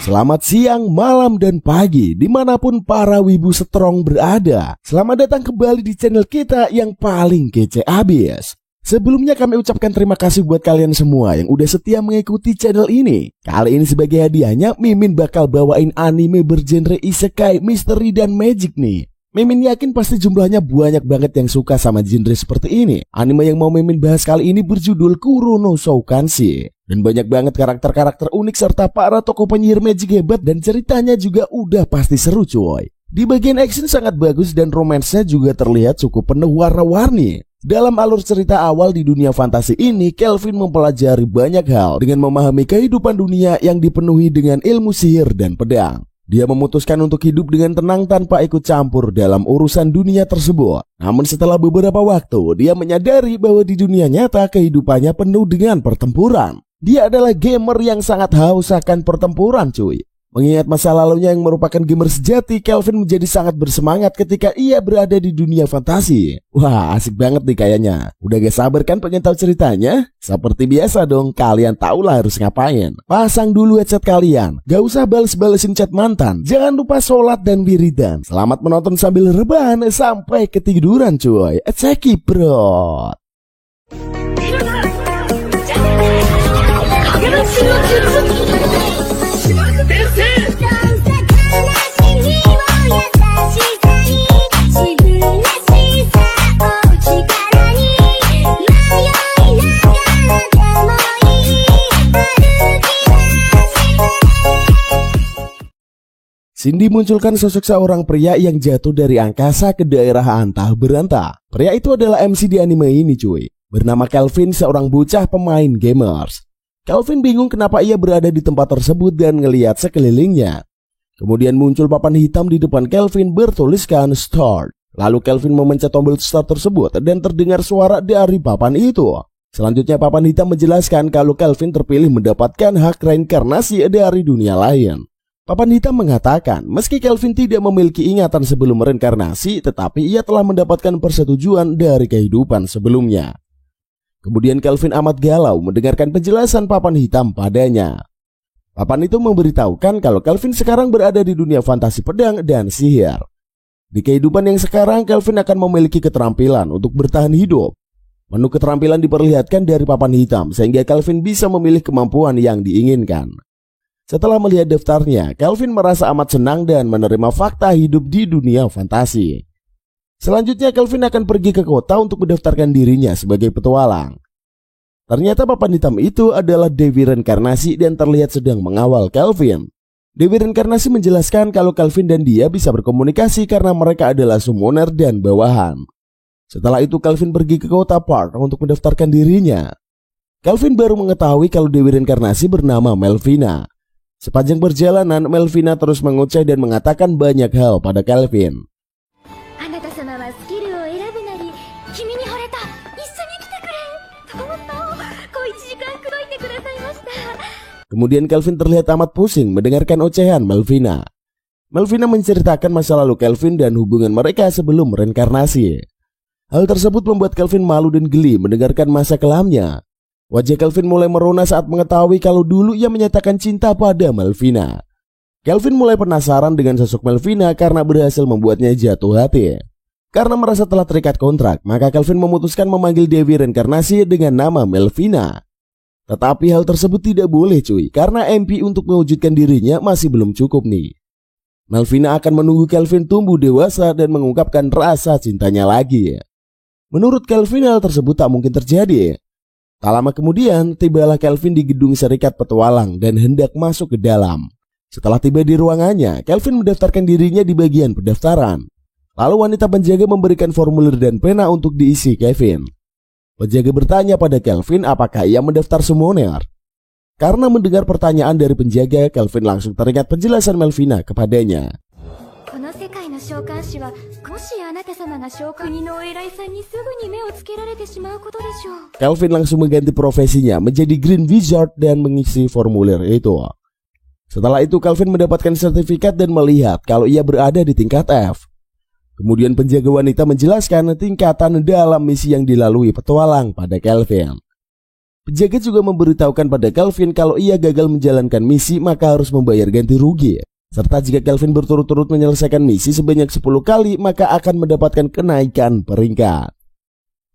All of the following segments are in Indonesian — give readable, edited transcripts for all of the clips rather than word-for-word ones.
Selamat siang, malam, dan pagi dimanapun para wibu strong berada. Selamat datang kembali di channel kita yang paling kece abis. Sebelumnya kami ucapkan terima kasih buat kalian semua yang udah setia mengikuti channel ini. Kali ini sebagai hadiahnya Mimin bakal bawain anime bergenre isekai, misteri, dan magic nih. Mimin yakin pasti jumlahnya banyak banget yang suka sama genre seperti ini. Anime yang mau Mimin bahas kali ini berjudul Kurono Shoukanshi. Dan banyak banget karakter-karakter unik serta para tokoh penyihir magic hebat, dan ceritanya juga udah pasti seru coy. Di bagian action sangat bagus dan romansnya juga terlihat cukup penuh warna-warni. Dalam alur cerita awal di dunia fantasi ini, Kelvin mempelajari banyak hal dengan memahami kehidupan dunia yang dipenuhi dengan ilmu sihir dan pedang. Dia memutuskan untuk hidup dengan tenang tanpa ikut campur dalam urusan dunia tersebut. Namun setelah beberapa waktu, dia menyadari bahwa di dunia nyata kehidupannya penuh dengan pertempuran. Dia adalah gamer yang sangat haus akan pertempuran cuy. Mengingat masa lalunya yang merupakan gamer sejati, Kelvin menjadi sangat bersemangat ketika ia berada di dunia fantasi. Wah, asik banget nih kayaknya. Udah gak sabar kan pengen tahu ceritanya? Seperti biasa dong, kalian tahulah harus ngapain. Pasang dulu headset kalian. Gak usah bales-balesin chat mantan. Jangan lupa sholat dan wiridan. Selamat menonton sambil rebahan sampai ketiduran cuy. Cekiprot. Cindy munculkan sosok seorang pria yang jatuh dari angkasa ke daerah antah berantah. Pria itu adalah MC di anime ini cuy. Bernama Kelvin, seorang bocah pemain gamers. Kelvin bingung kenapa ia berada di tempat tersebut dan ngelihat sekelilingnya. Kemudian muncul papan hitam di depan Kelvin bertuliskan Start. Lalu Kelvin memencet tombol Start tersebut dan terdengar suara dari papan itu. Selanjutnya papan hitam menjelaskan kalau Kelvin terpilih mendapatkan hak reinkarnasi dari dunia lain. Papan hitam mengatakan meski Kelvin tidak memiliki ingatan sebelum reinkarnasi, tetapi ia telah mendapatkan persetujuan dari kehidupan sebelumnya. Kemudian Kelvin amat galau mendengarkan penjelasan papan hitam padanya. Papan itu memberitahukan kalau Kelvin sekarang berada di dunia fantasi pedang dan sihir. Di kehidupan yang sekarang, Kelvin akan memiliki keterampilan untuk bertahan hidup. Menu keterampilan diperlihatkan dari papan hitam sehingga Kelvin bisa memilih kemampuan yang diinginkan. Setelah melihat daftarnya, Kelvin merasa amat senang dan menerima fakta hidup di dunia fantasi. Selanjutnya Kelvin akan pergi ke kota untuk mendaftarkan dirinya sebagai petualang. Ternyata papan hitam itu adalah Dewi Reinkarnasi dan terlihat sedang mengawal Kelvin. Dewi Reinkarnasi menjelaskan kalau Kelvin dan dia bisa berkomunikasi karena mereka adalah summoner dan bawahan. Setelah itu Kelvin pergi ke kota Park untuk mendaftarkan dirinya. Kelvin baru mengetahui kalau Dewi Reinkarnasi bernama Melvina. Sepanjang perjalanan, Melvina terus mengoceh dan mengatakan banyak hal pada Kelvin. Kemudian Kelvin terlihat amat pusing mendengarkan ocehan Melvina. Melvina menceritakan masa lalu Kelvin dan hubungan mereka sebelum reinkarnasi. Hal tersebut membuat Kelvin malu dan geli mendengarkan masa kelamnya. Wajah Kelvin mulai merona saat mengetahui kalau dulu ia menyatakan cinta pada Melvina. Kelvin mulai penasaran dengan sosok Melvina karena berhasil membuatnya jatuh hati. Karena merasa telah terikat kontrak, maka Kelvin memutuskan memanggil Dewi Reinkarnasi dengan nama Melvina. Tetapi hal tersebut tidak boleh cuy, karena MP untuk mewujudkan dirinya masih belum cukup nih. Melvina akan menunggu Kelvin tumbuh dewasa dan mengungkapkan rasa cintanya lagi. Menurut Kelvin hal tersebut tak mungkin terjadi. Tak lama kemudian, tibalah Kelvin di gedung Serikat Petualang dan hendak masuk ke dalam. Setelah tiba di ruangannya, Kelvin mendaftarkan dirinya di bagian pendaftaran. Lalu wanita penjaga memberikan formulir dan pena untuk diisi Kelvin. Penjaga bertanya pada Kelvin apakah ia mendaftar summoner. Karena mendengar pertanyaan dari penjaga, Kelvin langsung teringat penjelasan Melvina kepadanya. Kelvin langsung mengganti profesinya menjadi Green Wizard dan mengisi formulir itu. Setelah itu Kelvin mendapatkan sertifikat dan melihat kalau ia berada di tingkat F. Kemudian penjaga wanita menjelaskan tingkatan dalam misi yang dilalui petualang pada Kelvin. Penjaga juga memberitahukan pada Kelvin kalau ia gagal menjalankan misi maka harus membayar ganti rugi. Serta jika Kelvin berturut-turut menyelesaikan misi sebanyak 10 kali maka akan mendapatkan kenaikan peringkat.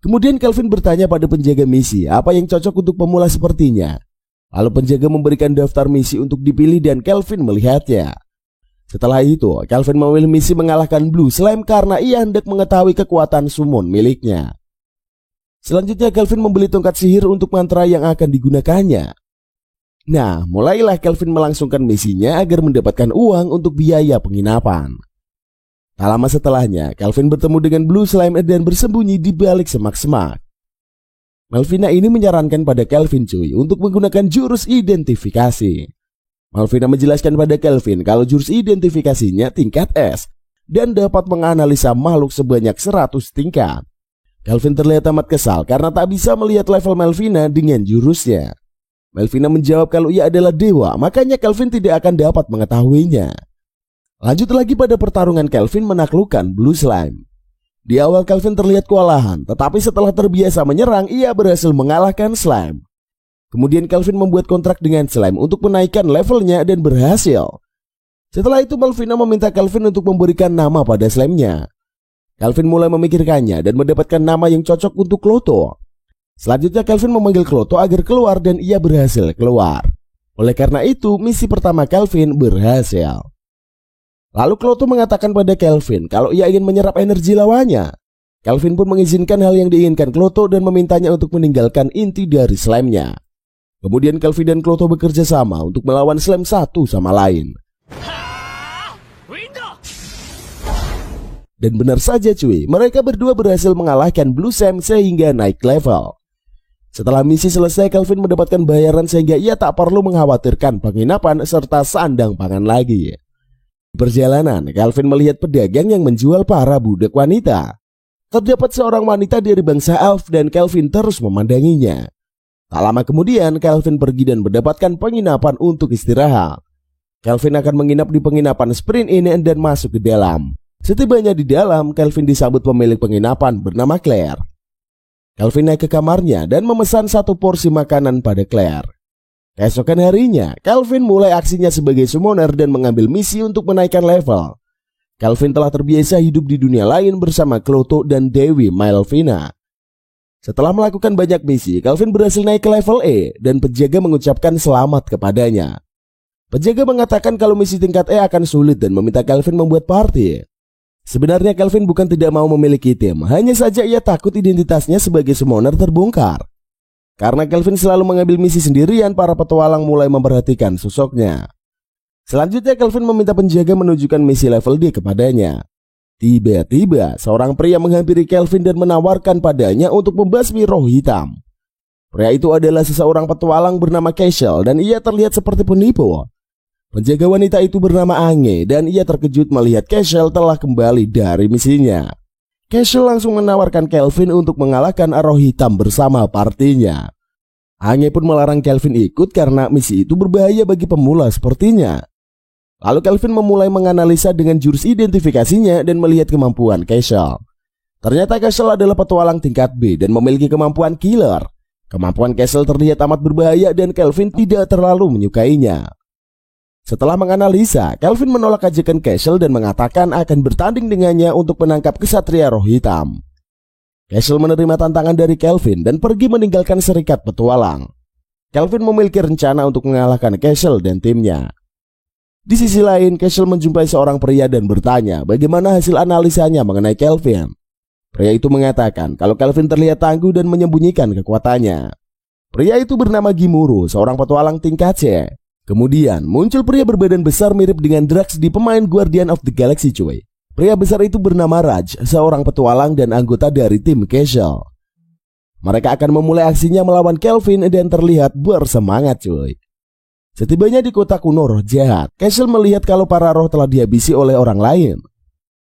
Kemudian Kelvin bertanya pada penjaga misi apa yang cocok untuk pemula sepertinya. Lalu penjaga memberikan daftar misi untuk dipilih dan Kelvin melihatnya. Setelah itu Kelvin memilih misi mengalahkan Blue Slime karena ia hendak mengetahui kekuatan summon miliknya. Selanjutnya Kelvin membeli tongkat sihir untuk mantra yang akan digunakannya. Nah, mulailah Kelvin melangsungkan misinya agar mendapatkan uang untuk biaya penginapan. Tak lama setelahnya, Kelvin bertemu dengan Blue Slime dan bersembunyi di balik semak-semak. Melvina ini menyarankan pada Kelvin cuy untuk menggunakan jurus identifikasi. Melvina menjelaskan pada Kelvin kalau jurus identifikasinya tingkat S dan dapat menganalisa makhluk sebanyak 100 tingkat. Kelvin terlihat amat kesal karena tak bisa melihat level Melvina dengan jurusnya. Melvina menjawab kalau ia adalah dewa, makanya Kelvin tidak akan dapat mengetahuinya. Lanjut lagi pada pertarungan Kelvin menaklukkan Blue Slime. Di awal Kelvin terlihat kewalahan, tetapi setelah terbiasa menyerang, ia berhasil mengalahkan Slime. Kemudian Kelvin membuat kontrak dengan Slime untuk menaikkan levelnya dan berhasil. Setelah itu Melvina meminta Kelvin untuk memberikan nama pada Slime-nya. Kelvin mulai memikirkannya dan mendapatkan nama yang cocok untuk Kloto. Selanjutnya Kelvin memanggil Kloto agar keluar dan ia berhasil keluar. Oleh karena itu misi pertama Kelvin berhasil. Lalu Kloto mengatakan pada Kelvin kalau ia ingin menyerap energi lawannya. Kelvin pun mengizinkan hal yang diinginkan Kloto dan memintanya untuk meninggalkan inti dari slime-nya. Kemudian Kelvin dan Kloto bekerja sama untuk melawan slime satu sama lain. Dan benar saja cuy, mereka berdua berhasil mengalahkan Blue Slime sehingga naik level. Setelah misi selesai, Kelvin mendapatkan bayaran sehingga ia tak perlu mengkhawatirkan penginapan serta sandang pangan lagi. Di perjalanan, Kelvin melihat pedagang yang menjual para budak wanita. Terdapat seorang wanita dari bangsa elf dan Kelvin terus memandanginya. Tak lama kemudian, Kelvin pergi dan mendapatkan penginapan untuk istirahat. Kelvin akan menginap di penginapan Sprint ini dan masuk ke dalam. Setibanya di dalam, Kelvin disambut pemilik penginapan bernama Claire. Kelvin naik ke kamarnya dan memesan satu porsi makanan pada Claire. Keesokan harinya, Kelvin mulai aksinya sebagai summoner dan mengambil misi untuk menaikkan level. Kelvin telah terbiasa hidup di dunia lain bersama Kloto dan Dewi Melvina. Setelah melakukan banyak misi, Kelvin berhasil naik ke level E dan penjaga mengucapkan selamat kepadanya. Penjaga mengatakan kalau misi tingkat E akan sulit dan meminta Kelvin membuat party. Sebenarnya Kelvin bukan tidak mau memiliki tim, hanya saja ia takut identitasnya sebagai summoner terbongkar. Karena Kelvin selalu mengambil misi sendirian, para petualang mulai memperhatikan sosoknya. Selanjutnya Kelvin meminta penjaga menunjukkan misi level D kepadanya. Tiba-tiba seorang pria menghampiri Kelvin dan menawarkan padanya untuk membasmi roh hitam. Pria itu adalah seseorang petualang bernama Cashel dan ia terlihat seperti penipu. Penjaga wanita itu bernama Ange dan ia terkejut melihat Cashel telah kembali dari misinya. Cashel langsung menawarkan Kelvin untuk mengalahkan roh hitam bersama partinya. Ange pun melarang Kelvin ikut karena misi itu berbahaya bagi pemula sepertinya. Lalu Kelvin memulai menganalisa dengan jurus identifikasinya dan melihat kemampuan Cashel. Ternyata Cashel adalah petualang tingkat B dan memiliki kemampuan killer. Kemampuan Cashel terlihat amat berbahaya dan Kelvin tidak terlalu menyukainya. Setelah menganalisa, Kelvin menolak ajakan Cashel dan mengatakan akan bertanding dengannya untuk menangkap kesatria roh hitam. Cashel menerima tantangan dari Kelvin dan pergi meninggalkan serikat petualang. Kelvin memiliki rencana untuk mengalahkan Cashel dan timnya. Di sisi lain, Cashel menjumpai seorang pria dan bertanya bagaimana hasil analisanya mengenai Kelvin. Pria itu mengatakan kalau Kelvin terlihat tangguh dan menyembunyikan kekuatannya. Pria itu bernama Gimuru, seorang petualang tingkat C. Kemudian muncul pria berbadan besar mirip dengan Drax di pemain Guardian of the Galaxy cuy. Pria besar itu bernama Raj, seorang petualang dan anggota dari tim Cashel. Mereka akan memulai aksinya melawan Kelvin dan terlihat bersemangat cuy. Setibanya di kota kuno roh jahat, Cashel melihat kalau para roh telah dihabisi oleh orang lain.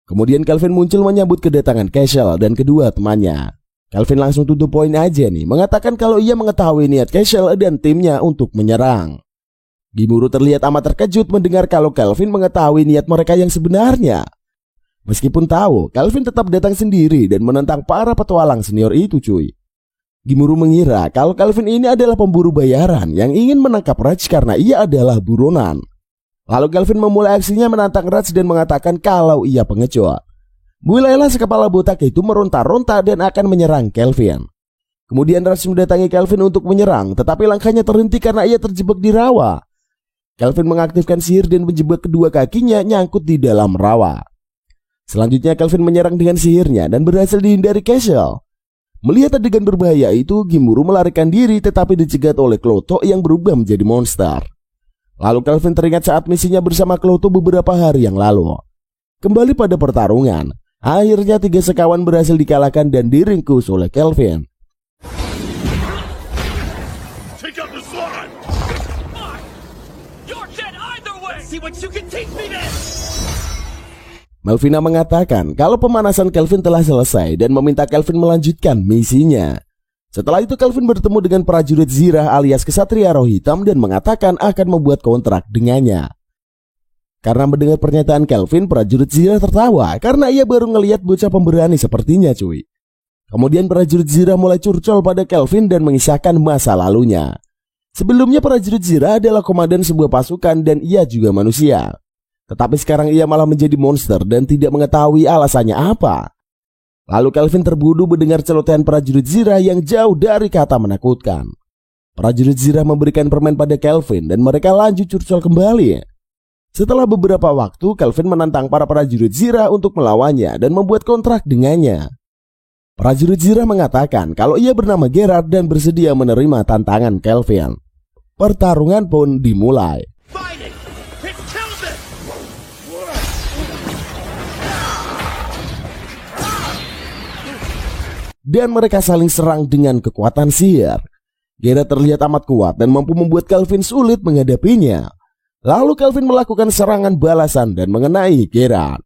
Kemudian Kelvin muncul menyambut kedatangan Cashel dan kedua temannya. Kelvin langsung tutup poin aja nih, mengatakan kalau ia mengetahui niat Cashel dan timnya untuk menyerang. Gimuru terlihat amat terkejut mendengar kalau Kelvin mengetahui niat mereka yang sebenarnya. Meskipun tahu, Kelvin tetap datang sendiri dan menentang para petualang senior itu cuy. Gimuru mengira kalau Kelvin ini adalah pemburu bayaran yang ingin menangkap Raj karena ia adalah buronan. Lalu Kelvin memulai aksinya menantang Raj dan mengatakan kalau ia pengecut. Mulailah si kepala botak itu meronta-ronta dan akan menyerang Kelvin. Kemudian Raj mendatangi Kelvin untuk menyerang, tetapi langkahnya terhenti karena ia terjebak di rawa. Kelvin mengaktifkan sihir dan menjebak kedua kakinya nyangkut di dalam rawa. Selanjutnya Kelvin menyerang dengan sihirnya dan berhasil dihindari Cashel. Melihat adegan berbahaya itu, Gimuru melarikan diri tetapi dicegat oleh Kloto yang berubah menjadi monster. Lalu Kelvin teringat saat misinya bersama Kloto beberapa hari yang lalu. Kembali pada pertarungan, akhirnya 3 sekawan berhasil dikalahkan dan diringkus oleh Kelvin. Melvina mengatakan kalau pemanasan Kelvin telah selesai dan meminta Kelvin melanjutkan misinya. Setelah itu Kelvin bertemu dengan prajurit Zirah alias Kesatria Roh Hitam dan mengatakan akan membuat kontrak dengannya. Karena mendengar pernyataan Kelvin, prajurit Zirah tertawa karena ia baru ngelihat bocah pemberani sepertinya cuy. Kemudian prajurit Zirah mulai curcol pada Kelvin dan mengisahkan masa lalunya. Sebelumnya prajurit Zirah adalah komandan sebuah pasukan dan ia juga manusia. Tetapi sekarang ia malah menjadi monster dan tidak mengetahui alasannya apa. Lalu Kelvin terbodoh mendengar celotehan prajurit Zirah yang jauh dari kata menakutkan. Prajurit Zirah memberikan permen pada Kelvin dan mereka lanjut curcol kembali. Setelah beberapa waktu, Kelvin menantang para prajurit Zirah untuk melawannya dan membuat kontrak dengannya. Prajurit Zirah mengatakan kalau ia bernama Gerard dan bersedia menerima tantangan Kelvin. Pertarungan pun dimulai. Dan mereka saling serang dengan kekuatan sihir. Gerard terlihat amat kuat dan mampu membuat Kelvin sulit menghadapinya. Lalu Kelvin melakukan serangan balasan dan mengenai Gerard.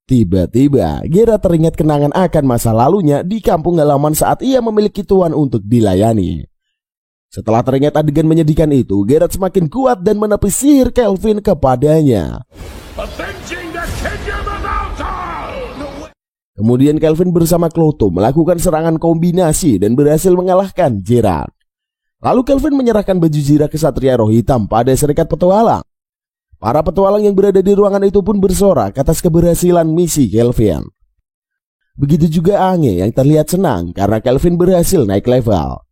Tiba-tiba Gerard teringat kenangan akan masa lalunya di kampung halaman saat ia memiliki tuan untuk dilayani. Setelah teringat adegan menyedihkan itu, Gerard semakin kuat dan menepis sihir Kelvin kepadanya. Kemudian Kelvin bersama Kloto melakukan serangan kombinasi dan berhasil mengalahkan Gerard. Lalu Kelvin menyerahkan baju Zirah Kesatria Roh Hitam pada serikat petualang. Para petualang yang berada di ruangan itu pun bersorak atas keberhasilan misi Kelvin. Begitu juga Ange yang terlihat senang karena Kelvin berhasil naik level.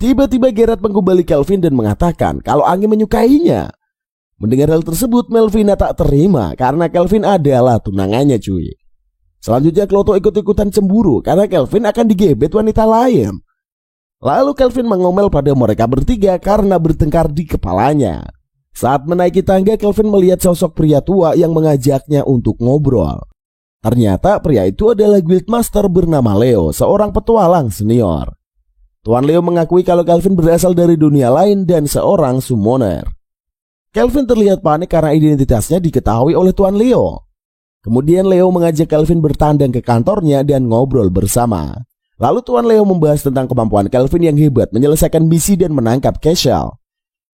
Tiba-tiba Gerard menggombali Kelvin dan mengatakan kalau Ange menyukainya. Mendengar hal tersebut, Melvina tak terima karena Kelvin adalah tunangannya cuy. Selanjutnya Kloto ikut-ikutan cemburu karena Kelvin akan digebet wanita lain. Lalu Kelvin mengomel pada mereka bertiga karena bertengkar di kepalanya. Saat menaiki tangga, Kelvin melihat sosok pria tua yang mengajaknya untuk ngobrol. Ternyata pria itu adalah guildmaster bernama Leo, seorang petualang senior. Tuan Leo mengakui kalau Kelvin berasal dari dunia lain dan seorang summoner. Kelvin terlihat panik karena identitasnya diketahui oleh Tuan Leo. Kemudian Leo mengajak Kelvin bertandang ke kantornya dan ngobrol bersama. Lalu Tuan Leo membahas tentang kemampuan Kelvin yang hebat menyelesaikan misi dan menangkap Cashel.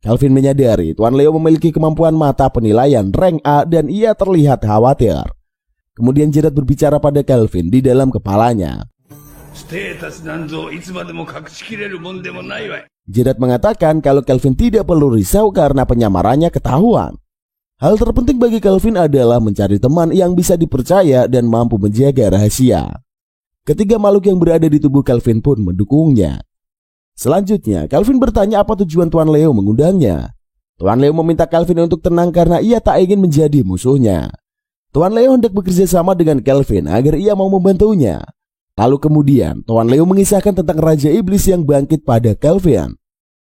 Kelvin menyadari Tuan Leo memiliki kemampuan mata penilaian rank A dan ia terlihat khawatir. Kemudian Gerard berbicara pada Kelvin di dalam kepalanya. Gerard mengatakan kalau Kelvin tidak perlu risau karena penyamarannya ketahuan. Hal terpenting bagi Kelvin adalah mencari teman yang bisa dipercaya dan mampu menjaga rahasia. Ketiga makhluk yang berada di tubuh Kelvin pun mendukungnya. Selanjutnya, Kelvin bertanya apa tujuan Tuan Leo mengundangnya. Tuan Leo meminta Kelvin untuk tenang karena ia tak ingin menjadi musuhnya. Tuan Leo hendak bekerja sama dengan Kelvin agar ia mau membantunya. Lalu kemudian, Tuan Leo mengisahkan tentang Raja Iblis yang bangkit pada Kelvin.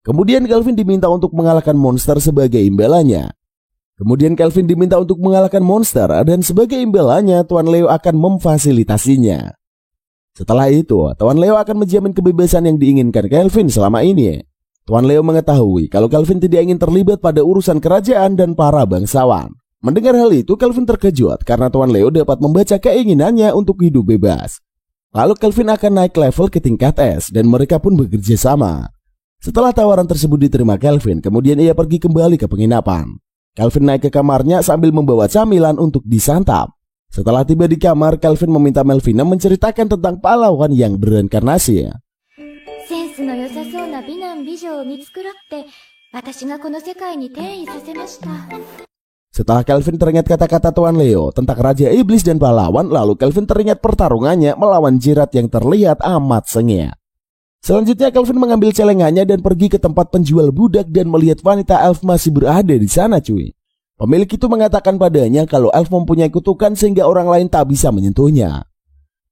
Kemudian Kelvin diminta untuk mengalahkan monster sebagai imbalannya. Kemudian Kelvin diminta untuk mengalahkan monster dan sebagai imbalannya Tuan Leo akan memfasilitasinya. Setelah itu, Tuan Leo akan menjamin kebebasan yang diinginkan Kelvin selama ini. Tuan Leo mengetahui kalau Kelvin tidak ingin terlibat pada urusan kerajaan dan para bangsawan. Mendengar hal itu, Kelvin terkejut karena Tuan Leo dapat membaca keinginannya untuk hidup bebas. Lalu Kelvin akan naik level ke tingkat S dan mereka pun bekerja sama. Setelah tawaran tersebut diterima Kelvin, kemudian ia pergi kembali ke penginapan. Kelvin naik ke kamarnya sambil membawa camilan untuk disantap. Setelah tiba di kamar, Kelvin meminta Melvina menceritakan tentang pahlawan yang bereinkarnasi. センスの良さそうな美男美女を見繕って私がこの世界に転移させました。 Setelah Kelvin teringat kata-kata Tuan Leo tentang Raja Iblis dan pahlawan, lalu Kelvin teringat pertarungannya melawan jirat yang terlihat amat sengit. Selanjutnya Kelvin mengambil celengannya dan pergi ke tempat penjual budak dan melihat wanita elf masih berada di sana cuy. Pemilik itu mengatakan padanya kalau elf mempunyai kutukan sehingga orang lain tak bisa menyentuhnya.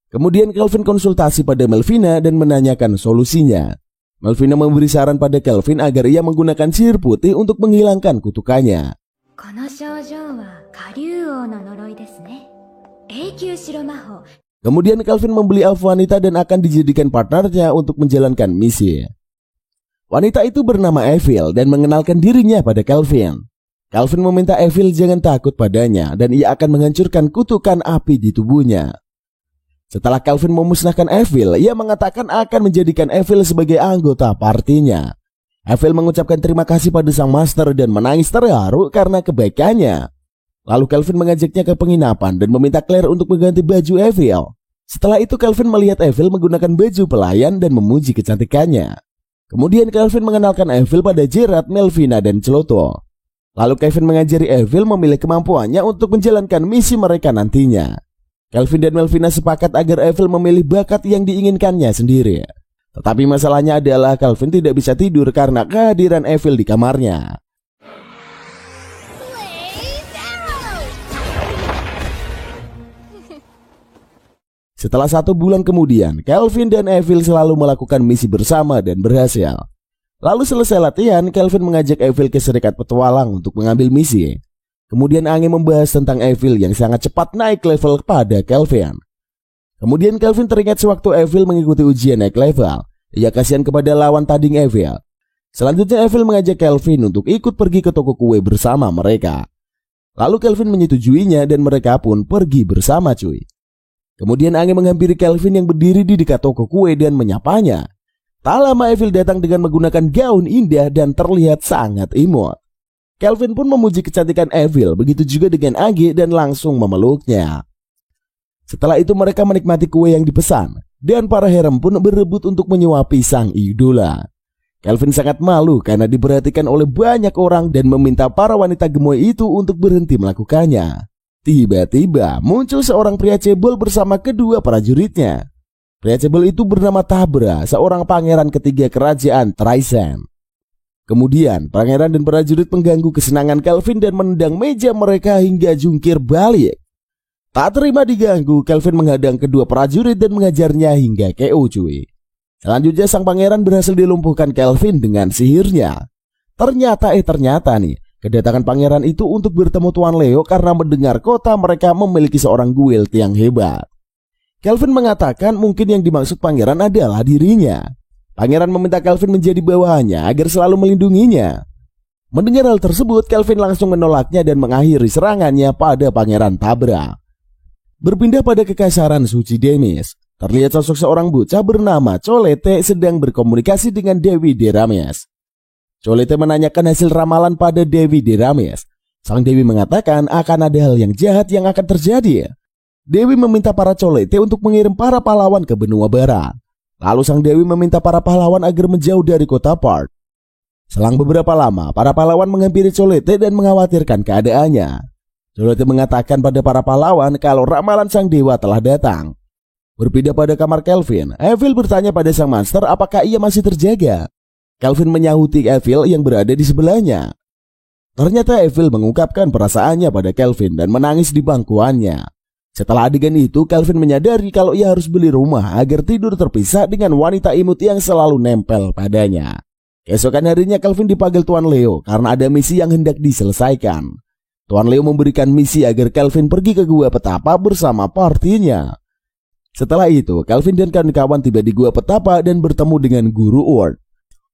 Kemudian Kelvin konsultasi pada Melvina dan menanyakan solusinya. Melvina memberi saran pada Kelvin agar ia menggunakan sihir putih untuk menghilangkan kutukannya. この症状は下流王の呪いですね。永久白魔法。 Kemudian Kelvin membeli elf wanita dan akan dijadikan partnernya untuk menjalankan misi. Wanita itu bernama Evil dan mengenalkan dirinya pada Kelvin. Kelvin meminta Evil jangan takut padanya dan ia akan menghancurkan kutukan api di tubuhnya. Setelah Kelvin memusnahkan Evil, ia mengatakan akan menjadikan Evil sebagai anggota partinya. Evil mengucapkan terima kasih pada sang master dan menangis terharu karena kebaikannya. Lalu Kelvin mengajaknya ke penginapan dan meminta Claire untuk mengganti baju Evil. Setelah itu Kelvin melihat Evil menggunakan baju pelayan dan memuji kecantikannya. Kemudian Kelvin mengenalkan Evil pada Gerard, Melvina, dan Celoto. Lalu Kelvin mengajari Evil memilih kemampuannya untuk menjalankan misi mereka nantinya. Kelvin dan Melvina sepakat agar Evil memilih bakat yang diinginkannya sendiri. Tetapi masalahnya adalah Kelvin tidak bisa tidur karena kehadiran Evil di kamarnya. Setelah 1 bulan kemudian, Kelvin dan Evil selalu melakukan misi bersama dan berhasil. Lalu selesai latihan, Kelvin mengajak Evil ke Serikat Petualang untuk mengambil misi. Kemudian Ange membahas tentang Evil yang sangat cepat naik level pada Kelvin. Kemudian Kelvin teringat sewaktu Evil mengikuti ujian naik level. Ia kasihan kepada lawan tanding Evil. Selanjutnya Evil mengajak Kelvin untuk ikut pergi ke toko kue bersama mereka. Lalu Kelvin menyetujuinya dan mereka pun pergi bersama cuy. Kemudian Ange menghampiri Kelvin yang berdiri di dekat toko kue dan menyapanya. Tak lama Evil datang dengan menggunakan gaun indah dan terlihat sangat imut. Kelvin pun memuji kecantikan Evil, begitu juga dengan Ange dan langsung memeluknya. Setelah itu mereka menikmati kue yang dipesan dan para harem pun berebut untuk menyuapi sang idola. Kelvin sangat malu karena diperhatikan oleh banyak orang dan meminta para wanita gemoy itu untuk berhenti melakukannya. Tiba-tiba muncul seorang pria cebol bersama kedua prajuritnya. Pria cebol itu bernama Tabra, seorang pangeran ketiga kerajaan Traisen. Kemudian pangeran dan prajurit mengganggu kesenangan Kelvin dan menendang meja mereka hingga jungkir balik. Tak terima diganggu, Kelvin menghadang kedua prajurit dan mengajarnya hingga KO cuy. Selanjutnya sang pangeran berhasil dilumpuhkan Kelvin dengan sihirnya. Ternyata nih, kedatangan pangeran itu untuk bertemu Tuan Leo karena mendengar kota mereka memiliki seorang guild yang hebat. Kelvin mengatakan mungkin yang dimaksud pangeran adalah dirinya. Pangeran meminta Kelvin menjadi bawahannya agar selalu melindunginya. Mendengar hal tersebut, Kelvin langsung menolaknya dan mengakhiri serangannya pada pangeran Tabra. Berpindah pada kekasaran suci Demis, terlihat sosok seorang bocah bernama Colete sedang berkomunikasi dengan Dewi Derames. Colete menanyakan hasil ramalan pada Dewi Derames. Sang Dewi mengatakan akan ada hal yang jahat yang akan terjadi. Dewi meminta para Colete untuk mengirim para pahlawan ke benua barat. Lalu sang Dewi meminta para pahlawan agar menjauh dari kota Part. Selang beberapa lama, para pahlawan menghampiri Colete dan mengkhawatirkan keadaannya. Colete mengatakan pada para pahlawan kalau ramalan sang dewa telah datang. Berpindah pada kamar Kelvin, Evil bertanya pada sang master apakah ia masih terjaga. Kelvin menyahuti Evil yang berada di sebelahnya. Ternyata Evil mengungkapkan perasaannya pada Kelvin dan menangis di bangkuannya. Setelah adegan itu, Kelvin menyadari kalau ia harus beli rumah agar tidur terpisah dengan wanita imut yang selalu nempel padanya. Keesokan harinya Kelvin dipanggil Tuan Leo karena ada misi yang hendak diselesaikan. Tuan Leo memberikan misi agar Kelvin pergi ke gua petapa bersama partinya. Setelah itu, Kelvin dan kawan-kawan tiba di gua petapa dan bertemu dengan Guru Ord.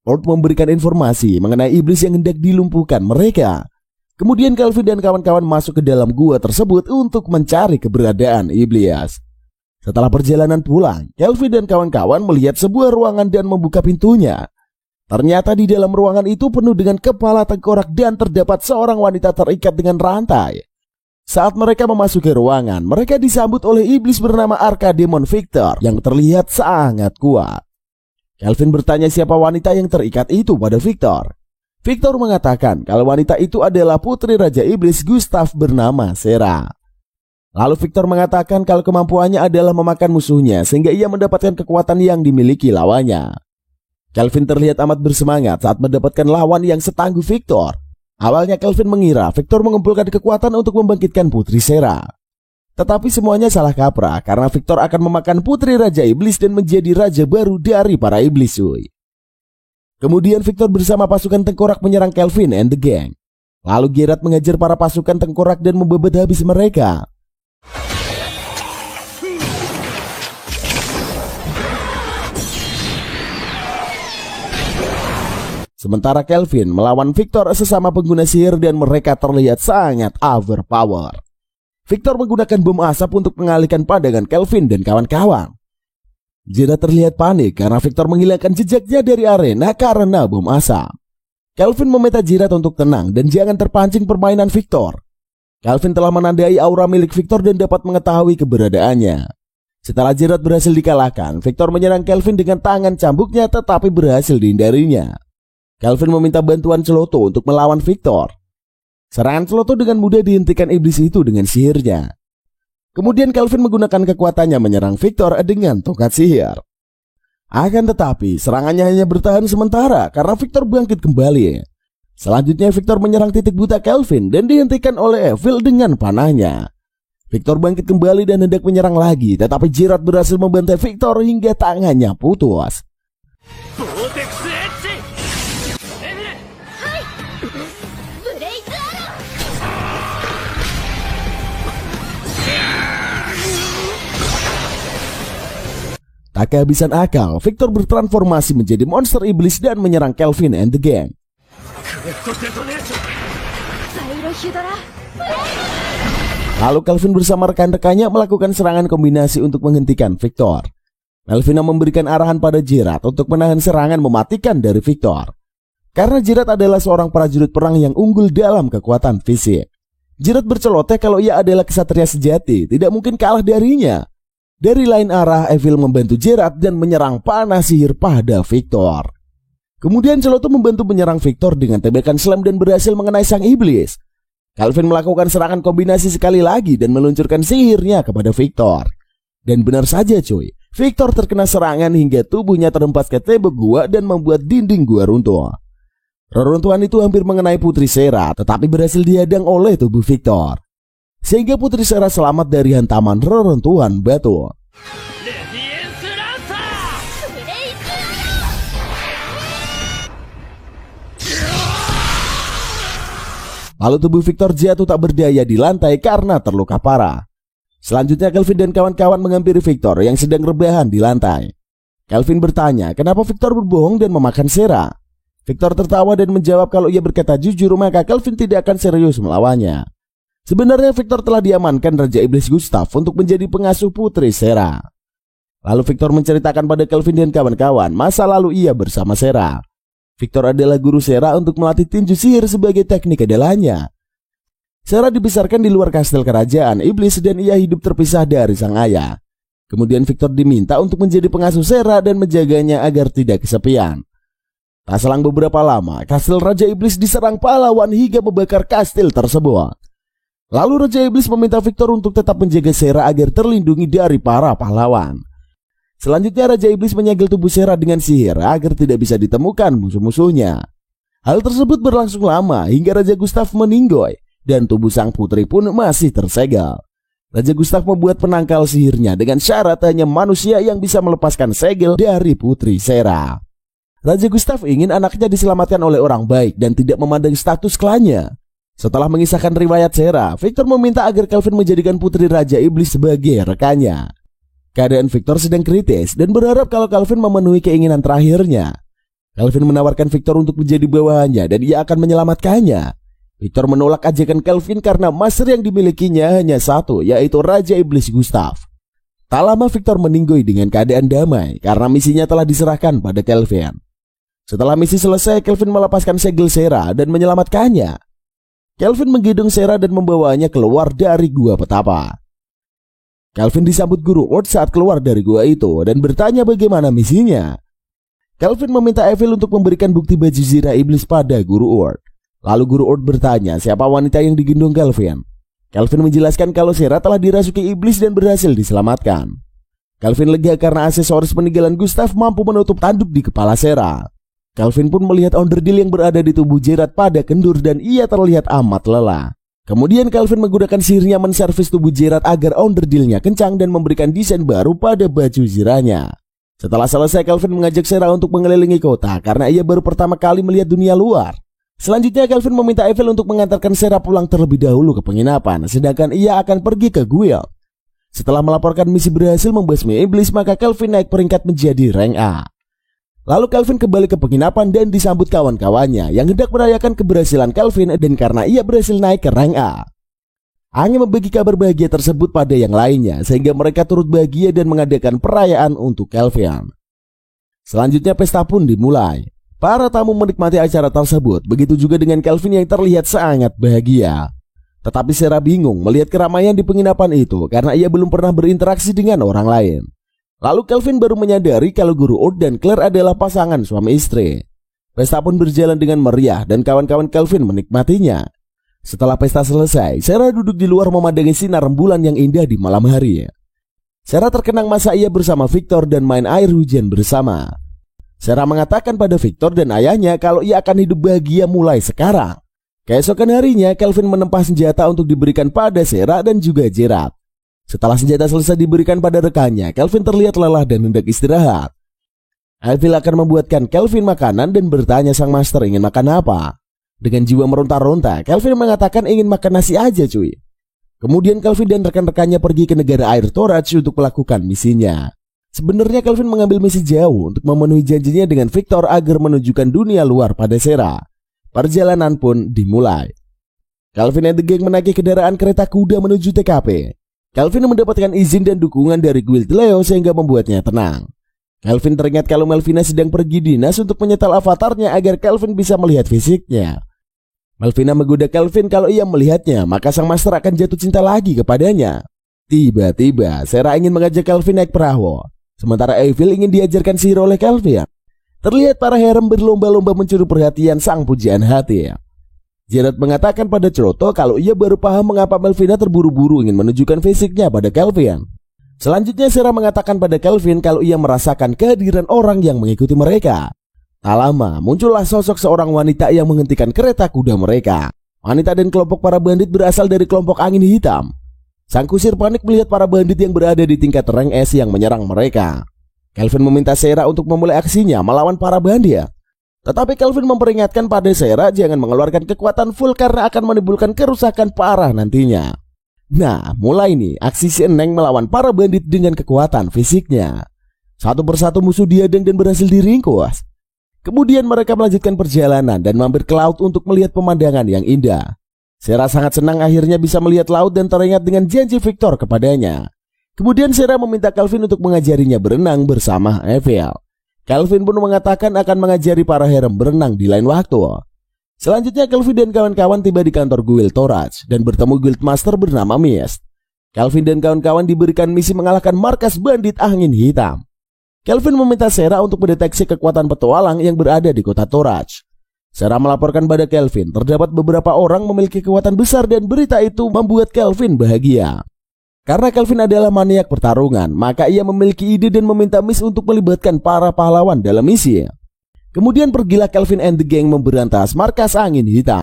Ord memberikan informasi mengenai iblis yang hendak dilumpuhkan mereka. Kemudian Kelvin dan kawan-kawan masuk ke dalam gua tersebut untuk mencari keberadaan iblis. Setelah perjalanan pulang, Kelvin dan kawan-kawan melihat sebuah ruangan dan membuka pintunya. Ternyata di dalam ruangan itu penuh dengan kepala tengkorak dan terdapat seorang wanita terikat dengan rantai. Saat mereka memasuki ruangan, mereka disambut oleh iblis bernama Archademon Victor yang terlihat sangat kuat. Kelvin bertanya siapa wanita yang terikat itu pada Victor. Victor mengatakan kalau wanita itu adalah putri Raja Iblis Gustav bernama Sera. Lalu Victor mengatakan kalau kemampuannya adalah memakan musuhnya sehingga ia mendapatkan kekuatan yang dimiliki lawannya. Kelvin terlihat amat bersemangat saat mendapatkan lawan yang setangguh Victor. Awalnya Kelvin mengira Victor mengumpulkan kekuatan untuk membangkitkan putri Sera. Tetapi semuanya salah kaprah karena Victor akan memakan putri Raja Iblis dan menjadi raja baru dari para iblis cuy. Kemudian Victor bersama pasukan tengkorak menyerang Kelvin and the gang. Lalu Geralt mengejar para pasukan tengkorak dan membebat habis mereka. Sementara Kelvin melawan Victor sesama pengguna sihir dan mereka terlihat sangat overpower. Victor menggunakan bom asap untuk mengalihkan pandangan Kelvin dan kawan-kawan. Geralt terlihat panik karena Victor menghilangkan jejaknya dari arena karena bom asap. Kelvin meminta Geralt untuk tenang dan jangan terpancing permainan Victor. Kelvin telah menandai aura milik Victor dan dapat mengetahui keberadaannya. Setelah Geralt berhasil dikalahkan, Victor menyerang Kelvin dengan tangan cambuknya tetapi berhasil dihindarinya. Kelvin meminta bantuan Celoto untuk melawan Victor. Serangan Celoto dengan mudah dihentikan iblis itu dengan sihirnya. Kemudian Kelvin menggunakan kekuatannya menyerang Victor dengan tongkat sihir. Akan tetapi serangannya hanya bertahan sementara karena Victor bangkit kembali. Selanjutnya Victor menyerang titik buta Kelvin dan dihentikan oleh Evil dengan panahnya. Victor bangkit kembali dan hendak menyerang lagi, tetapi Geralt berhasil membantai Victor hingga tangannya putus. Tak kehabisan akal, Victor bertransformasi menjadi monster iblis dan menyerang Kelvin and the gang. Lalu Kelvin bersama rekan-rekannya melakukan serangan kombinasi untuk menghentikan Victor. Melvina memberikan arahan pada Geralt untuk menahan serangan mematikan dari Victor. Karena Geralt adalah seorang prajurit perang yang unggul dalam kekuatan fisik. Geralt berceloteh kalau ia adalah kesatria sejati, tidak mungkin kalah darinya. Dari lain arah, Evil membantu Geralt dan menyerang panah sihir pada Victor. Kemudian Celoto membantu menyerang Victor dengan tembakan slam dan berhasil mengenai sang iblis. Kelvin melakukan serangan kombinasi sekali lagi dan meluncurkan sihirnya kepada Victor. Dan benar saja cuy, Victor terkena serangan hingga tubuhnya terhempas ke tembok gua dan membuat dinding gua runtuh. Reruntuhan itu hampir mengenai putri Sera, tetapi berhasil dihadang oleh tubuh Victor. Sehingga putri Sera selamat dari hantaman reruntuhan batu. Lalu tubuh Victor jatuh tak berdaya di lantai karena terluka parah. Selanjutnya Kelvin dan kawan-kawan menghampiri Victor yang sedang rebahan di lantai. Kelvin bertanya kenapa Victor berbohong dan memakan Sera. Victor tertawa dan menjawab kalau ia berkata jujur maka Kelvin tidak akan serius melawannya. Sebenarnya Victor telah diamankan Raja Iblis Gustav untuk menjadi pengasuh putri Sera. Lalu Victor menceritakan pada Kelvin dan kawan-kawan masa lalu ia bersama Sera. Victor adalah guru Sera untuk melatih tinju sihir sebagai teknik andalannya. Sera dibesarkan di luar kastil kerajaan iblis dan ia hidup terpisah dari sang ayah. Kemudian Victor diminta untuk menjadi pengasuh Sera dan menjaganya agar tidak kesepian. Tak selang beberapa lama, kastil Raja Iblis diserang pahlawan hingga membakar kastil tersebut. Lalu Raja Iblis meminta Victor untuk tetap menjaga Sera agar terlindungi dari para pahlawan. Selanjutnya Raja Iblis menyegel tubuh Sera dengan sihir agar tidak bisa ditemukan musuh-musuhnya. Hal tersebut berlangsung lama hingga Raja Gustav meninggoy dan tubuh sang putri pun masih tersegel. Raja Gustav membuat penangkal sihirnya dengan syarat hanya manusia yang bisa melepaskan segel dari putri Sera. Raja Gustav ingin anaknya diselamatkan oleh orang baik dan tidak memandang status klannya. Setelah mengisahkan riwayat Sera, Victor meminta agar Kelvin menjadikan putri Raja Iblis sebagai rekannya. Keadaan Victor sedang kritis dan berharap kalau Kelvin memenuhi keinginan terakhirnya. Kelvin menawarkan Victor untuk menjadi bawahannya dan ia akan menyelamatkannya. Victor menolak ajakan Kelvin karena master yang dimilikinya hanya satu, yaitu Raja Iblis Gustav. Tak lama Victor meninggoy dengan keadaan damai karena misinya telah diserahkan pada Kelvin. Setelah misi selesai, Kelvin melepaskan segel Sera dan menyelamatkannya. Kelvin menggendong Sera dan membawanya keluar dari gua petapa. Kelvin disambut guru Ord saat keluar dari gua itu dan bertanya bagaimana misinya. Kelvin meminta Evil untuk memberikan bukti baju zirah iblis pada Guru Urt. Lalu Guru Urt bertanya siapa wanita yang digendong Kelvin. Kelvin menjelaskan kalau Sarah telah dirasuki iblis dan berhasil diselamatkan. Kelvin lega karena aksesoris peninggalan Gustav mampu menutup tanduk di kepala Sarah. Kelvin pun melihat onderdil yang berada di tubuh Gerard pada kendur dan ia terlihat amat lelah. Kemudian Kelvin menggunakan sihirnya menservis tubuh Gerard agar onderdilnya kencang dan memberikan desain baru pada baju zirahnya. Setelah selesai, Kelvin mengajak Sarah untuk mengelilingi kota karena ia baru pertama kali melihat dunia luar. Selanjutnya Kelvin meminta Evil untuk mengantarkan Sarah pulang terlebih dahulu ke penginapan, sedangkan ia akan pergi ke Guild. Setelah melaporkan misi berhasil membasmi iblis, maka Kelvin naik peringkat menjadi rank A. Lalu Kelvin kembali ke penginapan dan disambut kawan-kawannya yang hendak merayakan keberhasilan Kelvin dan karena ia berhasil naik ke rank A. Angin membagi kabar bahagia tersebut pada yang lainnya sehingga mereka turut bahagia dan mengadakan perayaan untuk Kelvin. Selanjutnya pesta pun dimulai. Para tamu menikmati acara tersebut, begitu juga dengan Kelvin yang terlihat sangat bahagia. Tetapi Sarah bingung melihat keramaian di penginapan itu karena ia belum pernah berinteraksi dengan orang lain. Lalu Kelvin baru menyadari kalau Guru Urt dan Claire adalah pasangan suami istri. Pesta pun berjalan dengan meriah dan kawan-kawan Kelvin menikmatinya. Setelah pesta selesai, Sarah duduk di luar memandangi sinar rembulan yang indah di malam hari. Sarah terkenang masa ia bersama Victor dan main air hujan bersama. Sarah mengatakan pada Victor dan ayahnya kalau ia akan hidup bahagia mulai sekarang. Keesokan harinya, Kelvin menempah senjata untuk diberikan pada Sarah dan juga Gerard. Setelah senjata selesai diberikan pada rekannya, Kelvin terlihat lelah dan hendak istirahat. Evil akan membuatkan Kelvin makanan dan bertanya sang master ingin makan apa. Dengan jiwa meronta-ronta, Kelvin mengatakan ingin makan nasi aja cuy. Kemudian Kelvin dan rekan-rekannya pergi ke negara air Torach untuk melakukan misinya. Sebenarnya Kelvin mengambil misi jauh untuk memenuhi janjinya dengan Victor agar menunjukkan dunia luar pada Sarah. Perjalanan pun dimulai. Kelvin and the gang menaiki kendaraan kereta kuda menuju TKP. Kelvin mendapatkan izin dan dukungan dari Guild Leo sehingga membuatnya tenang. Kelvin teringat kalau Melvina sedang pergi dinas untuk menyetel avatarnya agar Kelvin bisa melihat fisiknya. Melvina menggoda Kelvin kalau ia melihatnya, maka sang master akan jatuh cinta lagi kepadanya. Tiba-tiba, Sarah ingin mengajak Kelvin naik perahu. Sementara Evil ingin diajarkan sihir oleh Kelvin. Terlihat para harem berlomba-lomba mencuri perhatian sang pujaan hati. Gerard mengatakan pada Choto kalau ia baru paham mengapa Melvina terburu-buru ingin menunjukkan fisiknya pada Kelvin. Selanjutnya Sarah mengatakan pada Kelvin kalau ia merasakan kehadiran orang yang mengikuti mereka. Tak lama muncullah sosok seorang wanita yang menghentikan kereta kuda mereka. Wanita dan kelompok para bandit berasal dari kelompok angin hitam. Sang kusir panik melihat para bandit yang berada di tingkat rank S yang menyerang mereka. Kelvin meminta Sarah untuk memulai aksinya melawan para bandit. Tetapi Kelvin memperingatkan pada Sarah jangan mengeluarkan kekuatan full karena akan menimbulkan kerusakan parah nantinya. Nah, mulai nih aksi si Eneng melawan para bandit dengan kekuatan fisiknya. Satu persatu musuh diadang dan berhasil diringkus. Kemudian mereka melanjutkan perjalanan dan mampir ke laut untuk melihat pemandangan yang indah. Sarah sangat senang akhirnya bisa melihat laut dan teringat dengan janji Victor kepadanya. Kemudian Sarah meminta Kelvin untuk mengajarinya berenang bersama Evil. Kelvin pun mengatakan akan mengajari para harem berenang di lain waktu. Selanjutnya Kelvin dan kawan-kawan tiba di kantor Guild Torach dan bertemu Guild Master bernama Mist. Kelvin dan kawan-kawan diberikan misi mengalahkan markas bandit angin hitam. Kelvin meminta Sarah untuk mendeteksi kekuatan petualang yang berada di kota Torach. Sarah melaporkan pada Kelvin terdapat beberapa orang memiliki kekuatan besar dan berita itu membuat Kelvin bahagia. Karena Kelvin adalah maniak pertarungan, maka ia memiliki ide dan meminta Mist untuk melibatkan para pahlawan dalam misi. Kemudian pergilah Kelvin and the gang memberantas markas angin hitam.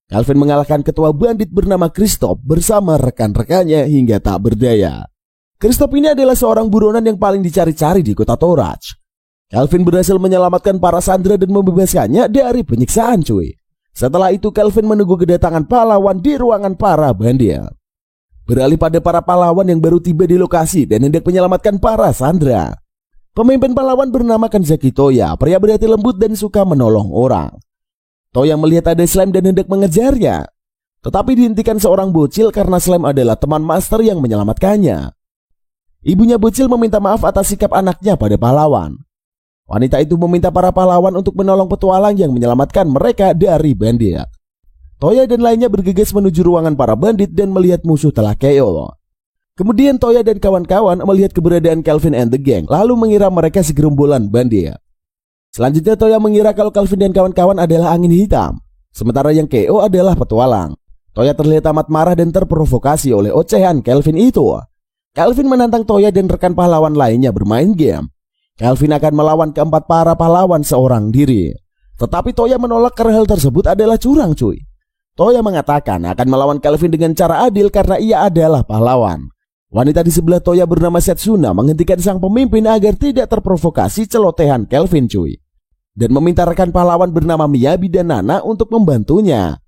Kelvin mengalahkan ketua bandit bernama Christoph bersama rekan-rekannya hingga tak berdaya. Christoph ini adalah seorang buronan yang paling dicari-cari di kota Torach. Kelvin berhasil menyelamatkan para sandera dan membebaskannya dari penyiksaan cuy. Setelah itu Kelvin menunggu kedatangan pahlawan di ruangan para bandit. Beralih pada para pahlawan yang baru tiba di lokasi dan hendak menyelamatkan para sandera. Pemimpin pahlawan bernama Kanzaki Toya, pria berhati lembut dan suka menolong orang. Toya melihat ada slime dan hendak mengejarnya. Tetapi dihentikan seorang bocil karena slime adalah teman master yang menyelamatkannya. Ibunya bocil meminta maaf atas sikap anaknya pada pahlawan. Wanita itu meminta para pahlawan untuk menolong petualang yang menyelamatkan mereka dari bandit. Toya dan lainnya bergegas menuju ruangan para bandit dan melihat musuh telah KO. Kemudian Toya dan kawan-kawan melihat keberadaan Calvin and the Gang, lalu mengira mereka segerombolan bandit. Selanjutnya Toya mengira kalau Calvin dan kawan-kawan adalah angin hitam, sementara yang KO adalah petualang. Toya terlihat amat marah dan terprovokasi oleh ocehan Calvin itu. Calvin menantang Toya dan rekan pahlawan lainnya bermain game. Calvin akan melawan keempat para pahlawan seorang diri. Tetapi Toya menolak karena hal tersebut adalah curang cuy. Toya mengatakan akan melawan Calvin dengan cara adil karena ia adalah pahlawan. Wanita di sebelah Toya bernama Setsuna menghentikan sang pemimpin agar tidak terprovokasi celotehan Calvin cuy, dan meminta rekan pahlawan bernama Miyabi dan Nana untuk membantunya.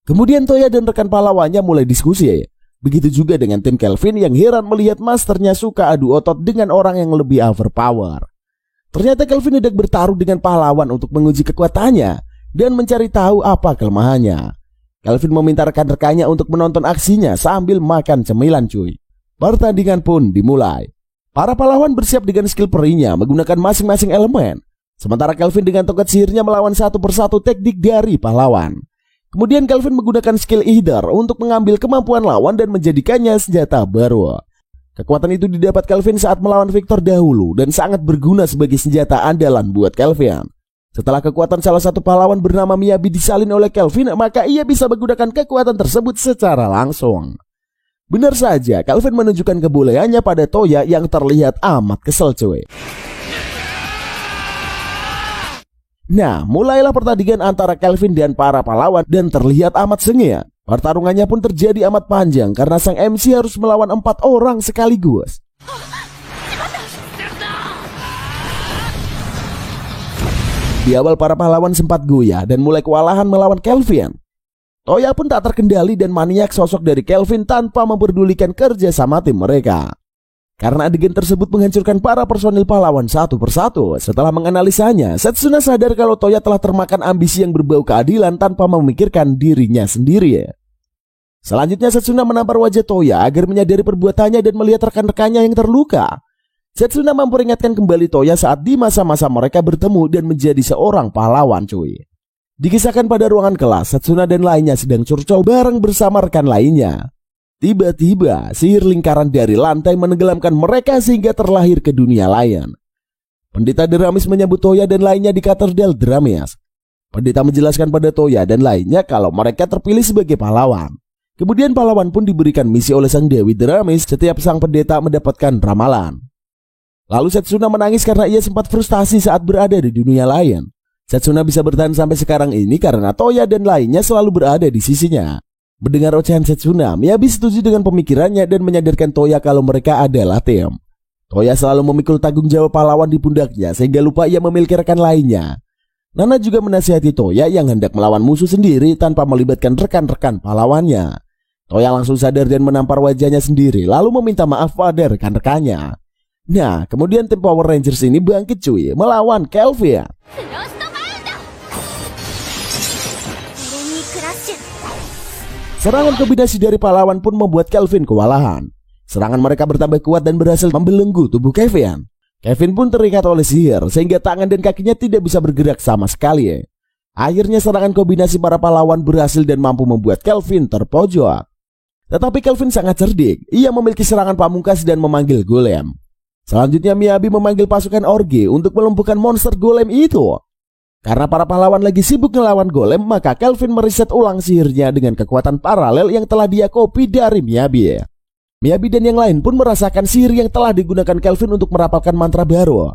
Kemudian Toya dan rekan pahlawannya mulai diskusi. Begitu juga dengan tim Calvin yang heran melihat masternya suka adu otot dengan orang yang lebih overpower. Ternyata Calvin hendak bertaruh dengan pahlawan untuk menguji kekuatannya dan mencari tahu apa kelemahannya. Calvin meminta rekan-rekannya untuk menonton aksinya sambil makan cemilan cuy. Pertandingan pun dimulai. Para pahlawan bersiap dengan skill perinya menggunakan masing-masing elemen. Sementara Calvin dengan tongkat sihirnya melawan satu persatu teknik dari pahlawan. Kemudian Calvin menggunakan skill Either untuk mengambil kemampuan lawan dan menjadikannya senjata baru. Kekuatan itu didapat Calvin saat melawan Victor dahulu dan sangat berguna sebagai senjata andalan buat Calvin. Setelah kekuatan salah satu pahlawan bernama Miyabi disalin oleh Calvin, maka ia bisa menggunakan kekuatan tersebut secara langsung. Benar saja, Calvin menunjukkan kebolehannya pada Toya yang terlihat amat kesel cuy. Nah, mulailah pertandingan antara Calvin dan para pahlawan dan terlihat amat sengit. Pertarungannya pun terjadi amat panjang karena sang MC harus melawan 4 orang sekaligus. Di awal para pahlawan sempat goyah dan mulai kewalahan melawan Calvin. Toya pun tak terkendali dan maniak sosok dari Calvin tanpa memperdulikan kerja sama tim mereka. Karena adegan tersebut menghancurkan para personil pahlawan satu persatu. Setelah menganalisanya, Setsuna sadar kalau Toya telah termakan ambisi yang berbau keadilan tanpa memikirkan dirinya sendiri. Selanjutnya Setsuna menampar wajah Toya agar menyadari perbuatannya dan melihat rekan-rekannya yang terluka. Setsuna memperingatkan kembali Toya saat di masa-masa mereka bertemu dan menjadi seorang pahlawan cuy. Dikisahkan pada ruangan kelas, Setsuna dan lainnya sedang curcol bareng bersama rekan lainnya. Tiba-tiba sihir lingkaran dari lantai menenggelamkan mereka sehingga terlahir ke dunia lain. Pendeta Deramis menyambut Toya dan lainnya di katedral Deramis. Pendeta menjelaskan pada Toya dan lainnya kalau mereka terpilih sebagai pahlawan. Kemudian pahlawan pun diberikan misi oleh sang Dewi Deramis setiap sang pendeta mendapatkan ramalan. Lalu Setsuna menangis karena ia sempat frustasi saat berada di dunia lain. Setsuna bisa bertahan sampai sekarang ini karena Toya dan lainnya selalu berada di sisinya. Mendengar ocehan Setsuna, Miyabi setuju dengan pemikirannya dan menyadarkan Toya kalau mereka adalah tim. Toya selalu memikul tanggung jawab pahlawan di pundaknya sehingga lupa ia memiliki rekan lainnya. Nana juga menasihati Toya yang hendak melawan musuh sendiri tanpa melibatkan rekan-rekan pahlawannya. Toya langsung sadar dan menampar wajahnya sendiri lalu meminta maaf pada rekan-rekannya. Nah, kemudian tim Power Rangers ini bangkit cuy melawan Calvin. Serangan kombinasi dari pahlawan pun membuat Calvin kewalahan. Serangan mereka bertambah kuat dan berhasil membelenggu tubuh Kevin. Kevin pun terikat oleh sihir sehingga tangan dan kakinya tidak bisa bergerak sama sekali. Akhirnya serangan kombinasi para pahlawan berhasil dan mampu membuat Calvin terpojok. Tetapi Calvin sangat cerdik. Ia memiliki serangan pamungkas dan memanggil golem. Selanjutnya Miyabi memanggil pasukan Orge untuk melumpuhkan monster golem itu. Karena para pahlawan lagi sibuk ngelawan golem, maka Calvin mereset ulang sihirnya dengan kekuatan paralel yang telah dia copy dari Miyabi. Miyabi dan yang lain pun merasakan sihir yang telah digunakan Calvin untuk merapalkan mantra baru.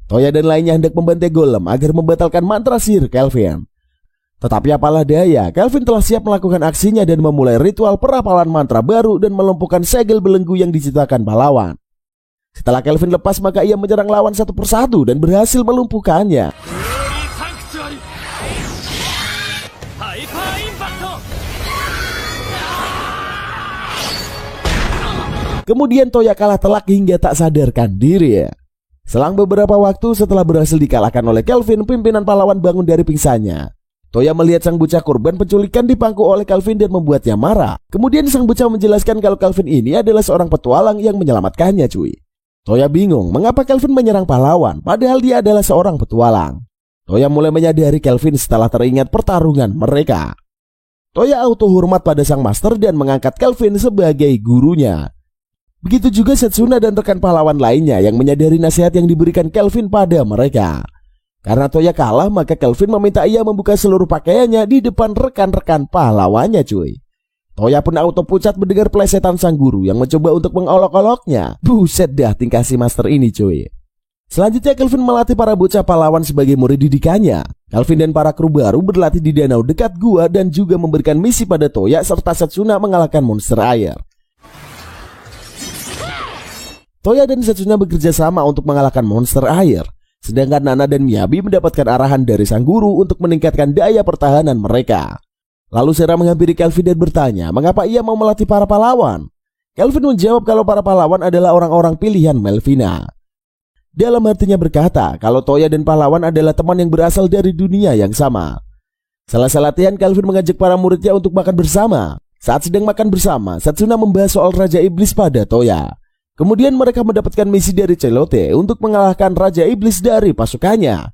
Toya dan lainnya hendak membantai golem agar membatalkan mantra sihir Calvin. Tetapi apalah daya, Calvin telah siap melakukan aksinya dan memulai ritual perapalan mantra baru dan melumpuhkan segel belenggu yang diciptakan pahlawan. Setelah Calvin lepas, maka ia menyerang lawan satu persatu dan berhasil melumpuhkannya. Kemudian Toya kalah telak hingga tak sadarkan diri. Selang beberapa waktu setelah berhasil dikalahkan oleh Calvin, pimpinan pahlawan bangun dari pingsannya. Toya melihat sang bocah korban penculikan dipangku oleh Calvin dan membuatnya marah. Kemudian sang bocah menjelaskan kalau Calvin ini adalah seorang petualang yang menyelamatkannya cuy. Toya bingung mengapa Calvin menyerang pahlawan padahal dia adalah seorang petualang. Toya mulai menyadari Calvin setelah teringat pertarungan mereka. Toya auto hormat pada sang master dan mengangkat Calvin sebagai gurunya. Begitu juga Setsuna dan rekan pahlawan lainnya yang menyadari nasihat yang diberikan Kelvin pada mereka. Karena Toya kalah, maka Kelvin meminta ia membuka seluruh pakaiannya di depan rekan-rekan pahlawannya cuy. Toya pun auto pucat mendengar plesetan sang guru yang mencoba untuk mengolok-oloknya. Buset dah tingkah si master ini cuy. Selanjutnya Kelvin melatih para bocah pahlawan sebagai murid didikannya. Kelvin dan para kru baru berlatih di danau dekat gua dan juga memberikan misi pada Toya serta Setsuna mengalahkan monster air. Toya dan Setsuna bekerja sama untuk mengalahkan monster air, sedangkan Nana dan Miyabi mendapatkan arahan dari sang guru untuk meningkatkan daya pertahanan mereka. Lalu Sera menghampiri Kelvin dan bertanya mengapa ia mau melatih para pahlawan. Kelvin menjawab kalau para pahlawan adalah orang-orang pilihan Melvina. Dalam hatinya berkata kalau Toya dan pahlawan adalah teman yang berasal dari dunia yang sama. Selesai latihan, Kelvin mengajak para muridnya untuk makan bersama. Saat sedang makan bersama, Setsuna membahas soal Raja Iblis pada Toya. Kemudian mereka mendapatkan misi dari Celote untuk mengalahkan Raja Iblis dari pasukannya.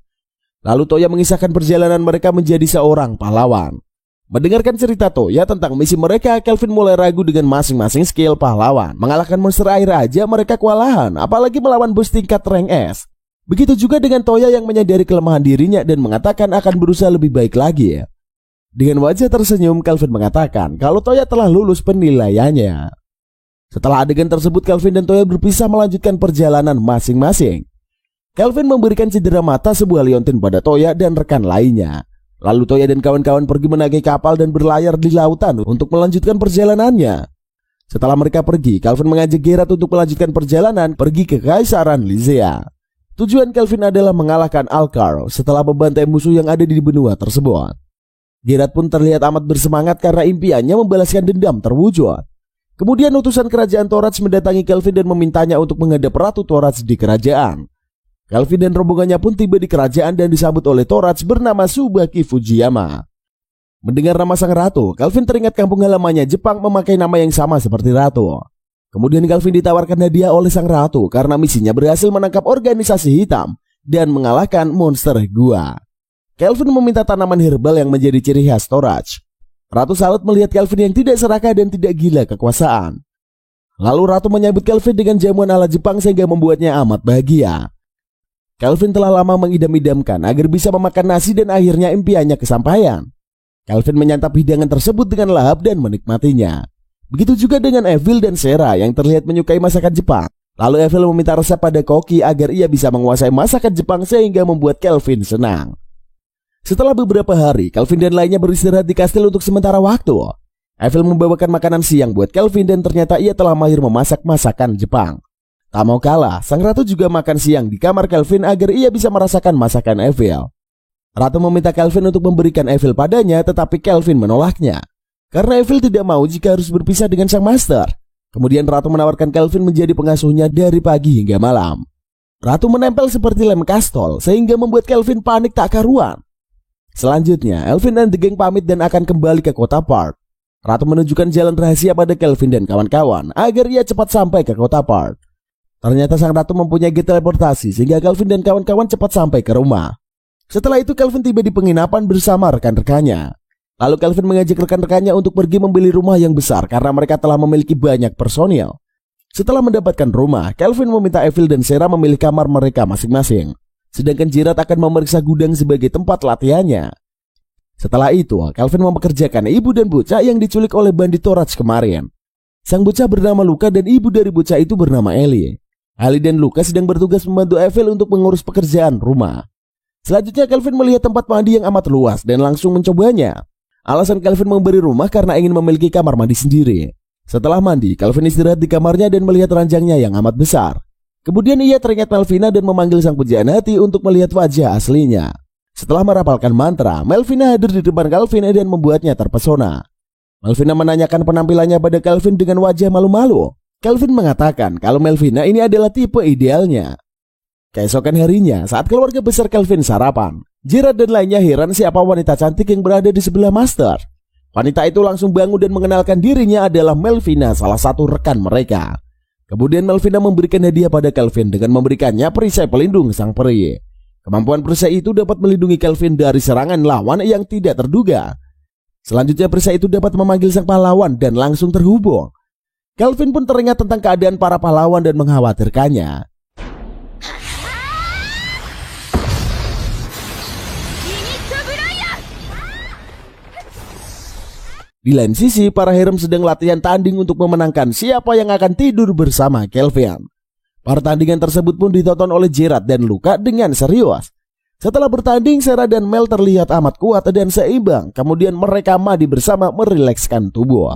Lalu Toya mengisahkan perjalanan mereka menjadi seorang pahlawan. Mendengarkan cerita Toya tentang misi mereka, Kelvin mulai ragu dengan masing-masing skill pahlawan. Mengalahkan monster air aja mereka kewalahan, apalagi melawan bos tingkat rank S. Begitu juga dengan Toya yang menyadari kelemahan dirinya dan mengatakan akan berusaha lebih baik lagi. Dengan wajah tersenyum, Kelvin mengatakan kalau Toya telah lulus penilaiannya. Setelah adegan tersebut, Kelvin dan Toya berpisah melanjutkan perjalanan masing-masing. Kelvin memberikan cedera mata sebuah liontin pada Toya dan rekan lainnya. Lalu Toya dan kawan-kawan pergi menaiki kapal dan berlayar di lautan untuk melanjutkan perjalanannya. Setelah mereka pergi, Kelvin mengajak Geralt untuk melanjutkan perjalanan pergi ke Kaisaran Lyzea. Tujuan Kelvin adalah mengalahkan Alcar setelah membantai musuh yang ada di benua tersebut. Geralt pun terlihat amat bersemangat karena impiannya membalaskan dendam terwujud. Kemudian utusan kerajaan Torach mendatangi Kelvin dan memintanya untuk menghadap Ratu Torach di kerajaan. Kelvin dan rombongannya pun tiba di kerajaan dan disambut oleh Torach bernama Tsubaki Fujiyama. Mendengar nama sang ratu, Kelvin teringat kampung halamannya Jepang memakai nama yang sama seperti ratu. Kemudian Kelvin ditawarkan hadiah oleh sang ratu karena misinya berhasil menangkap organisasi hitam dan mengalahkan monster gua. Kelvin meminta tanaman herbal yang menjadi ciri khas Torach. Ratu salut melihat Kelvin yang tidak serakah dan tidak gila kekuasaan. Lalu Ratu menyambut Kelvin dengan jamuan ala Jepang sehingga membuatnya amat bahagia. Kelvin telah lama mengidam-idamkan agar bisa memakan nasi dan akhirnya impiannya kesampaian. Kelvin menyantap hidangan tersebut dengan lahap dan menikmatinya. Begitu juga dengan Evil dan Sera yang terlihat menyukai masakan Jepang. Lalu Evil meminta resep pada Koki agar ia bisa menguasai masakan Jepang sehingga membuat Kelvin senang. Setelah beberapa hari, Kelvin dan lainnya beristirahat di kastil untuk sementara waktu. Evil membawakan makanan siang buat Kelvin dan ternyata ia telah mahir memasak masakan Jepang. Tak mau kalah, sang ratu juga makan siang di kamar Kelvin agar ia bisa merasakan masakan Evil. Ratu meminta Kelvin untuk memberikan Evil padanya, tetapi Kelvin menolaknya. Karena Evil tidak mau jika harus berpisah dengan sang master. Kemudian Ratu menawarkan Kelvin menjadi pengasuhnya dari pagi hingga malam. Ratu menempel seperti lem kastol sehingga membuat Kelvin panik tak karuan. Selanjutnya, Elvin dan The Gang pamit dan akan kembali ke kota Park. Ratu menunjukkan jalan rahasia pada Kelvin dan kawan-kawan agar ia cepat sampai ke kota Park. Ternyata sang ratu mempunyai gate teleportasi sehingga Kelvin dan kawan-kawan cepat sampai ke rumah. Setelah itu Kelvin tiba di penginapan bersama rekan-rekannya. Lalu Kelvin mengajak rekan-rekannya untuk pergi membeli rumah yang besar karena mereka telah memiliki banyak personil. Setelah mendapatkan rumah, Kelvin meminta Evil dan Sera memilih kamar mereka masing-masing. Sedangkan Geralt akan memeriksa gudang sebagai tempat latihannya. Setelah itu, Kelvin mempekerjakan ibu dan bocah yang diculik oleh bandit Torach kemarin. Sang bocah bernama Luka dan ibu dari bocah itu bernama Ellie. Ellie dan Luka sedang bertugas membantu Evil untuk mengurus pekerjaan rumah. Selanjutnya Kelvin melihat tempat mandi yang amat luas dan langsung mencobanya. Alasan Kelvin memberi rumah karena ingin memiliki kamar mandi sendiri. Setelah mandi, Kelvin istirahat di kamarnya dan melihat ranjangnya yang amat besar. Kemudian ia teringat Melvina dan memanggil sang pujaan hati untuk melihat wajah aslinya. Setelah merapalkan mantra, Melvina hadir di depan Kelvin dan membuatnya terpesona. Melvina menanyakan penampilannya pada Kelvin dengan wajah malu-malu. Kelvin mengatakan kalau Melvina ini adalah tipe idealnya. Keesokan harinya, saat keluarga besar Kelvin sarapan, Geralt dan lainnya heran siapa wanita cantik yang berada di sebelah Master. Wanita itu langsung bangun dan mengenalkan dirinya adalah Melvina, salah satu rekan mereka. Kemudian Melvina memberikan hadiah pada Kelvin dengan memberikannya perisai pelindung sang peri. Kemampuan perisai itu dapat melindungi Kelvin dari serangan lawan yang tidak terduga. Selanjutnya perisai itu dapat memanggil sang pahlawan dan langsung terhubung. Kelvin pun teringat tentang keadaan para pahlawan dan mengkhawatirkannya. Di lain sisi, para harem sedang latihan tanding untuk memenangkan siapa yang akan tidur bersama Kelvin. Pertandingan tersebut pun ditonton oleh Gerard dan Luka dengan serius. Setelah bertanding, Sarah dan Mel terlihat amat kuat dan seimbang. Kemudian mereka mandi bersama merilekskan tubuh.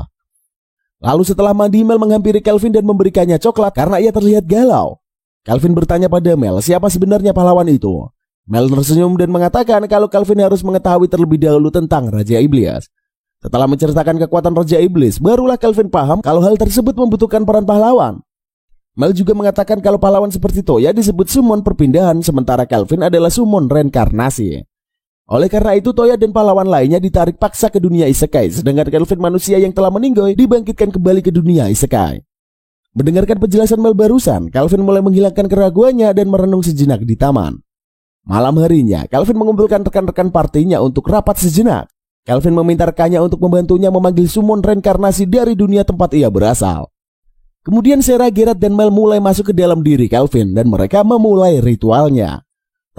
Lalu setelah mandi, Mel menghampiri Kelvin dan memberikannya coklat karena ia terlihat galau. Kelvin bertanya pada Mel siapa sebenarnya pahlawan itu. Mel tersenyum dan mengatakan kalau Kelvin harus mengetahui terlebih dahulu tentang Raja Iblis. Setelah menceritakan kekuatan Raja Iblis, barulah Kelvin paham kalau hal tersebut membutuhkan peran pahlawan. Mel juga mengatakan kalau pahlawan seperti Toya disebut summon perpindahan, sementara Kelvin adalah summon reinkarnasi. Oleh karena itu, Toya dan pahlawan lainnya ditarik paksa ke dunia isekai, sedangkan Kelvin manusia yang telah meninggal dibangkitkan kembali ke dunia isekai. Mendengarkan penjelasan Mel barusan, Kelvin mulai menghilangkan keraguannya dan merenung sejenak di taman. Malam harinya, Kelvin mengumpulkan rekan-rekan partinya untuk rapat sejenak. Kelvin meminta rekannya untuk membantunya memanggil summon reinkarnasi dari dunia tempat ia berasal. Kemudian Sarah, Gerard, dan Mel mulai masuk ke dalam diri Kelvin dan mereka memulai ritualnya.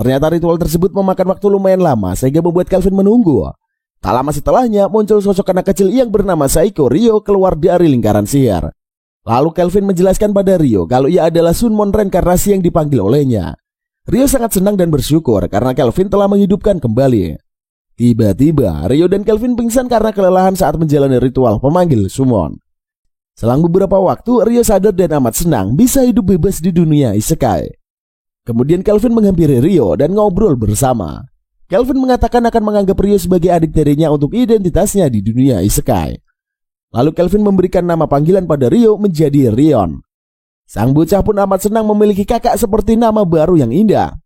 Ternyata ritual tersebut memakan waktu lumayan lama sehingga membuat Kelvin menunggu. Tak lama setelahnya muncul sosok anak kecil yang bernama Saiko Rio keluar dari lingkaran sihir. Lalu Kelvin menjelaskan pada Rio kalau ia adalah summon reinkarnasi yang dipanggil olehnya. Rio sangat senang dan bersyukur karena Kelvin telah menghidupkan kembali. Tiba-tiba, Rio dan Kelvin pingsan karena kelelahan saat menjalani ritual pemanggil summon. Selang beberapa waktu, Rio sadar dan amat senang bisa hidup bebas di dunia isekai. Kemudian Kelvin menghampiri Rio dan ngobrol bersama. Kelvin mengatakan akan menganggap Rio sebagai adik tirinya untuk identitasnya di dunia isekai. Lalu Kelvin memberikan nama panggilan pada Rio menjadi Rion. Sang bocah pun amat senang memiliki kakak seperti nama baru yang indah.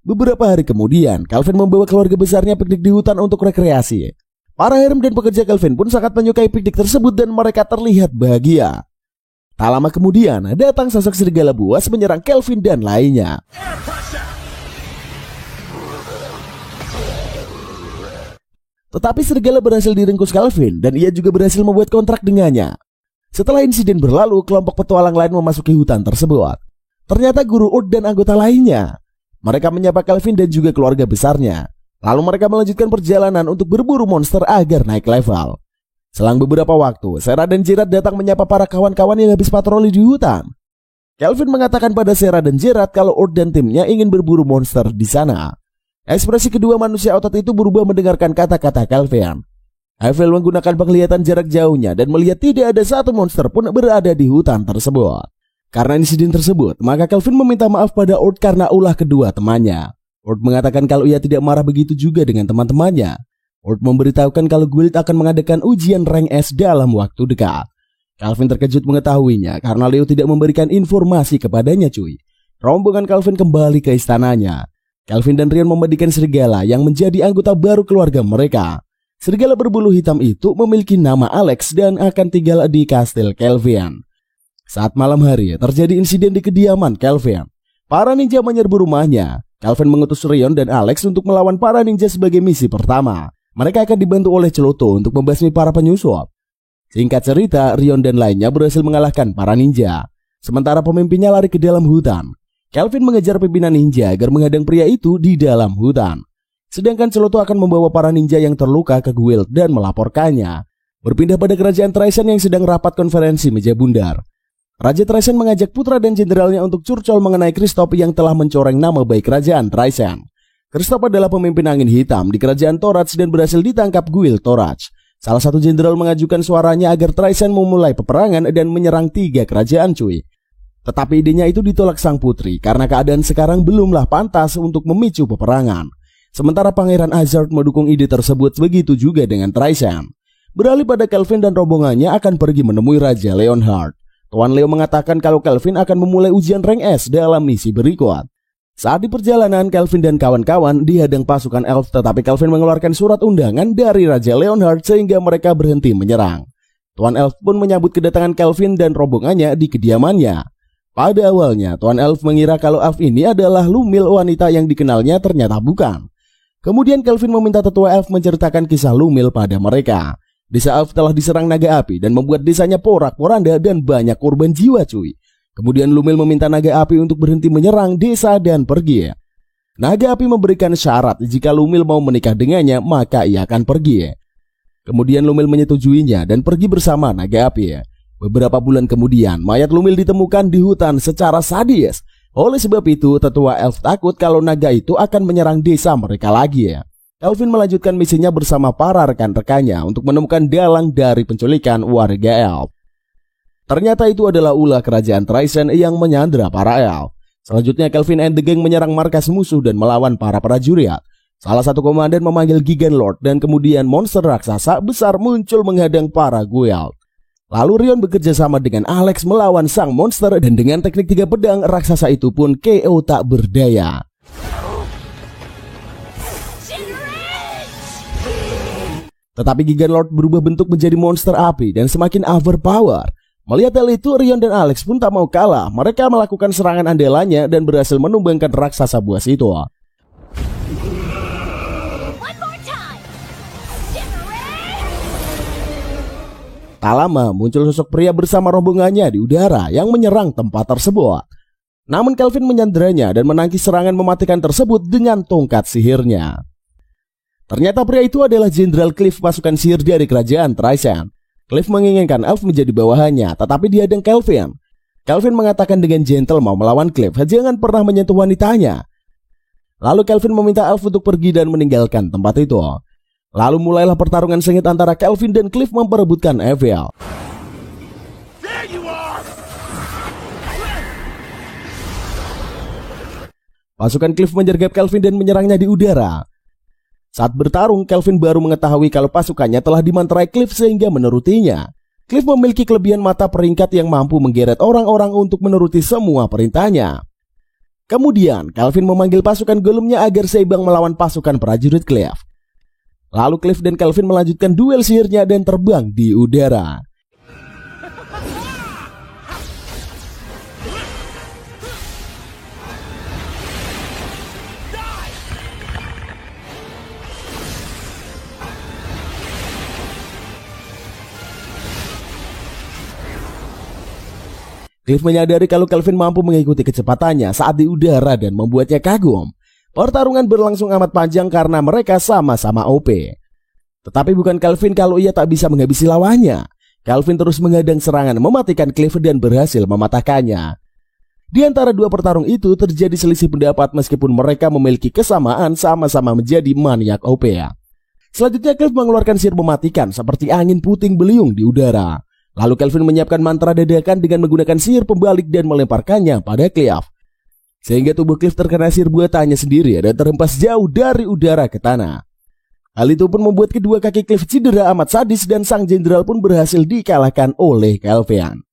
Beberapa hari kemudian, Kelvin membawa keluarga besarnya piknik di hutan untuk rekreasi. Para harem dan pekerja Kelvin pun sangat menyukai piknik tersebut dan mereka terlihat bahagia. Tak lama kemudian, datang sosok serigala buas menyerang Kelvin dan lainnya. Tetapi serigala berhasil diringkus Kelvin dan ia juga berhasil membuat kontrak dengannya. Setelah insiden berlalu, kelompok petualang lain memasuki hutan tersebut. Ternyata Guru Urt dan anggota lainnya. Mereka menyapa Kelvin dan juga keluarga besarnya. Lalu mereka melanjutkan perjalanan untuk berburu monster agar naik level. Selang beberapa waktu, Sarah dan Gerard datang menyapa para kawan-kawan yang habis patroli di hutan. Kelvin mengatakan pada Sarah dan Gerard kalau Urt dan timnya ingin berburu monster di sana. Ekspresi kedua manusia otot itu berubah mendengarkan kata-kata Kelvin. Havel menggunakan penglihatan jarak jauhnya dan melihat tidak ada satu monster pun berada di hutan tersebut. Karena insiden tersebut, maka Kelvin meminta maaf pada Urt karena ulah kedua temannya. Urt mengatakan kalau ia tidak marah begitu juga dengan teman-temannya. Urt memberitahukan kalau guild akan mengadakan ujian rank S dalam waktu dekat. Kelvin terkejut mengetahuinya karena Leo tidak memberikan informasi kepadanya cuy. Rombongan Kelvin kembali ke istananya. Kelvin dan Rion memandikan serigala yang menjadi anggota baru keluarga mereka. Serigala berbulu hitam itu memiliki nama Alex dan akan tinggal di kastil Kelvin. Saat malam hari, terjadi insiden di kediaman Kelvin. Para ninja menyerbu rumahnya. Kelvin mengutus Rion dan Alex untuk melawan para ninja sebagai misi pertama. Mereka akan dibantu oleh Celoto untuk membasmi para penyusup. Singkat cerita, Rion dan lainnya berhasil mengalahkan para ninja. Sementara pemimpinnya lari ke dalam hutan. Kelvin mengejar pimpinan ninja agar menghadang pria itu di dalam hutan. Sedangkan Celoto akan membawa para ninja yang terluka ke guild dan melaporkannya. Berpindah pada kerajaan Traisen yang sedang rapat konferensi meja bundar. Raja Traisen mengajak putra dan jenderalnya untuk curcol mengenai Kristoff yang telah mencoreng nama baik kerajaan Traisen. Kristoff adalah pemimpin angin hitam di kerajaan Torach dan berhasil ditangkap guild Torach. Salah satu jenderal mengajukan suaranya agar Traisen memulai peperangan dan menyerang 3 kerajaan cuy. Tetapi idenya itu ditolak sang putri karena keadaan sekarang belumlah pantas untuk memicu peperangan. Sementara Pangeran Hazard mendukung ide tersebut, begitu juga dengan Traisen. Beralih pada Kelvin dan rombongannya akan pergi menemui Raja Leonhard. Tuan Leo mengatakan kalau Kelvin akan memulai ujian rank S dalam misi berikut. Saat di perjalanan, Kelvin dan kawan-kawan dihadang pasukan elf, tetapi Kelvin mengeluarkan surat undangan dari Raja Leonhard sehingga mereka berhenti menyerang. Tuan Elf pun menyambut kedatangan Kelvin dan rombongannya di kediamannya. Pada awalnya, Tuan Elf mengira kalau elf ini adalah Lumil, wanita yang dikenalnya ternyata bukan. Kemudian Kelvin meminta tetua elf menceritakan kisah Lumil pada mereka. Desa Elf telah diserang naga api dan membuat desanya porak-poranda dan banyak korban jiwa cuy. Kemudian Lumil meminta naga api untuk berhenti menyerang desa dan pergi. Naga api memberikan syarat jika Lumil mau menikah dengannya maka ia akan pergi. Kemudian Lumil menyetujuinya dan pergi bersama naga api. Beberapa bulan kemudian mayat Lumil ditemukan di hutan secara sadis. Oleh sebab itu tetua Elf takut kalau naga itu akan menyerang desa mereka lagi. Kelvin melanjutkan misinya bersama para rekan-rekannya untuk menemukan dalang dari penculikan warga Elf. Ternyata itu adalah ulah kerajaan Trycen yang menyandra para Elf. Selanjutnya Kelvin and the Gang menyerang markas musuh dan melawan para prajurit. Salah satu komandan memanggil Gigan Lord dan kemudian monster raksasa besar muncul menghadang para Guild. Lalu Rion bekerja sama dengan Alex melawan sang monster dan dengan teknik 3 pedang raksasa itu pun KO tak berdaya. Tetapi Gigan Lord berubah bentuk menjadi monster api dan semakin overpower. Melihat hal itu, Rion dan Alex pun tak mau kalah. Mereka melakukan serangan andalannya dan berhasil menumbangkan raksasa buas itu. Tak lama muncul sosok pria bersama rombongannya di udara yang menyerang tempat tersebut. Namun Kelvin menyandranya dan menangkis serangan mematikan tersebut dengan tongkat sihirnya. Ternyata pria itu adalah Jenderal Cliff pasukan sihir dari kerajaan Trycen. Cliff menginginkan Elf menjadi bawahannya, tetapi dihadang Kelvin. Kelvin mengatakan dengan gentle mau melawan Cliff, jangan pernah menyentuh wanitanya. Lalu Kelvin meminta Elf untuk pergi dan meninggalkan tempat itu. Lalu mulailah pertarungan sengit antara Kelvin dan Cliff memperebutkan Evil. Pasukan Cliff menyergap Kelvin dan menyerangnya di udara. Saat bertarung, Kelvin baru mengetahui kalau pasukannya telah dimanterai Cliff sehingga menurutinya. Cliff memiliki kelebihan mata peringkat yang mampu menggeret orang-orang untuk menuruti semua perintahnya. Kemudian, Kelvin memanggil pasukan Gollumnya agar seimbang melawan pasukan prajurit Cliff. Lalu Cliff dan Kelvin melanjutkan duel sihirnya dan terbang di udara. Cliff menyadari kalau Kelvin mampu mengikuti kecepatannya saat di udara dan membuatnya kagum. Pertarungan berlangsung amat panjang karena mereka sama-sama OP. Tetapi bukan Kelvin kalau ia tak bisa menghabisi lawannya. Kelvin terus menghadang serangan mematikan Cliff dan berhasil mematahkannya. Di antara dua pertarung itu terjadi selisih pendapat meskipun mereka memiliki kesamaan sama-sama menjadi maniak OP. Selanjutnya Cliff mengeluarkan sihir mematikan seperti angin puting beliung di udara. Lalu Kelvin menyiapkan mantra dadakan dengan menggunakan sihir pembalik dan melemparkannya pada Cliff. Sehingga tubuh Cliff terkena sihir buatannya sendiri dan terhempas jauh dari udara ke tanah. Hal itu pun membuat kedua kaki Cliff cedera amat sadis dan sang jenderal pun berhasil dikalahkan oleh Kelvin.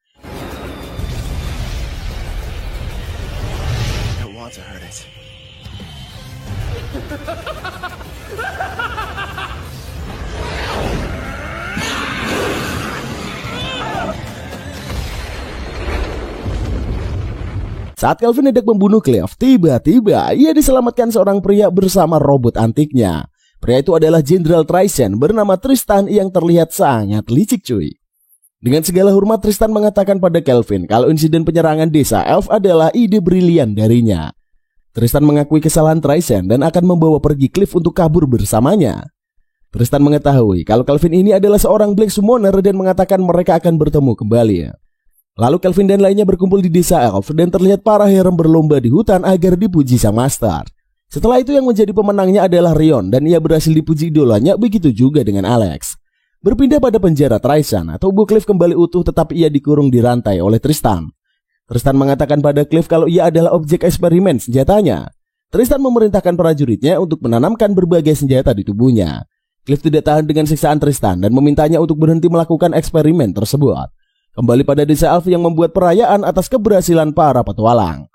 Saat Kelvin hendak membunuh Cliff, tiba-tiba ia diselamatkan seorang pria bersama robot antiknya. Pria itu adalah Jenderal Trycen bernama Tristan yang terlihat sangat licik cuy. Dengan segala hormat Tristan mengatakan pada Kelvin kalau insiden penyerangan desa Elf adalah ide brilian darinya. Tristan mengakui kesalahan Trycen dan akan membawa pergi Cliff untuk kabur bersamanya. Tristan mengetahui kalau Kelvin ini adalah seorang Black Summoner dan mengatakan mereka akan bertemu kembali. Lalu Kelvin dan lainnya berkumpul di desa Elf dan terlihat para harem berlomba di hutan agar dipuji sang master. Setelah itu yang menjadi pemenangnya adalah Rion dan ia berhasil dipuji idolanya, begitu juga dengan Alex. Berpindah pada penjara Trycen, tubuh Cliff kembali utuh tetapi ia dikurung di rantai oleh Tristan. Tristan mengatakan pada Cliff kalau ia adalah objek eksperimen senjatanya. Tristan memerintahkan prajuritnya untuk menanamkan berbagai senjata di tubuhnya. Cliff tidak tahan dengan siksaan Tristan dan memintanya untuk berhenti melakukan eksperimen tersebut. Kembali pada desa Elf yang membuat perayaan atas keberhasilan para petualang.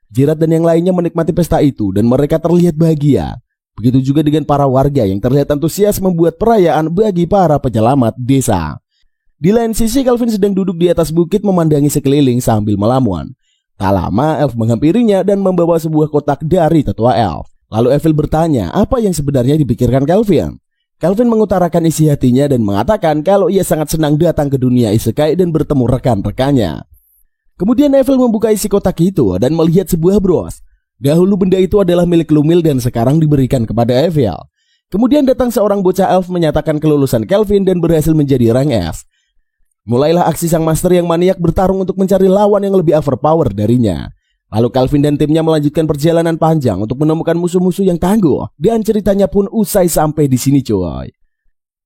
Jirat dan yang lainnya menikmati pesta itu dan mereka terlihat bahagia. Begitu juga dengan para warga yang terlihat antusias membuat perayaan bagi para penyelamat desa. Di lain sisi Kelvin sedang duduk di atas bukit memandangi sekeliling sambil melamun. Tak lama Elf menghampirinya dan membawa sebuah kotak dari tetua Elf. Lalu Evil bertanya apa yang sebenarnya dipikirkan Kelvin. Kelvin mengutarakan isi hatinya dan mengatakan kalau ia sangat senang datang ke dunia isekai dan bertemu rekan-rekannya. Kemudian Neville membuka isi kotak itu dan melihat sebuah bros. Dahulu benda itu adalah milik Lumil dan sekarang diberikan kepada Neville. Kemudian datang seorang bocah elf menyatakan kelulusan Kelvin dan berhasil menjadi rank S. Mulailah aksi sang master yang maniak bertarung untuk mencari lawan yang lebih overpower darinya. Lalu Kelvin dan timnya melanjutkan perjalanan panjang untuk menemukan musuh-musuh yang tangguh. Dan ceritanya pun usai sampai di sini coy.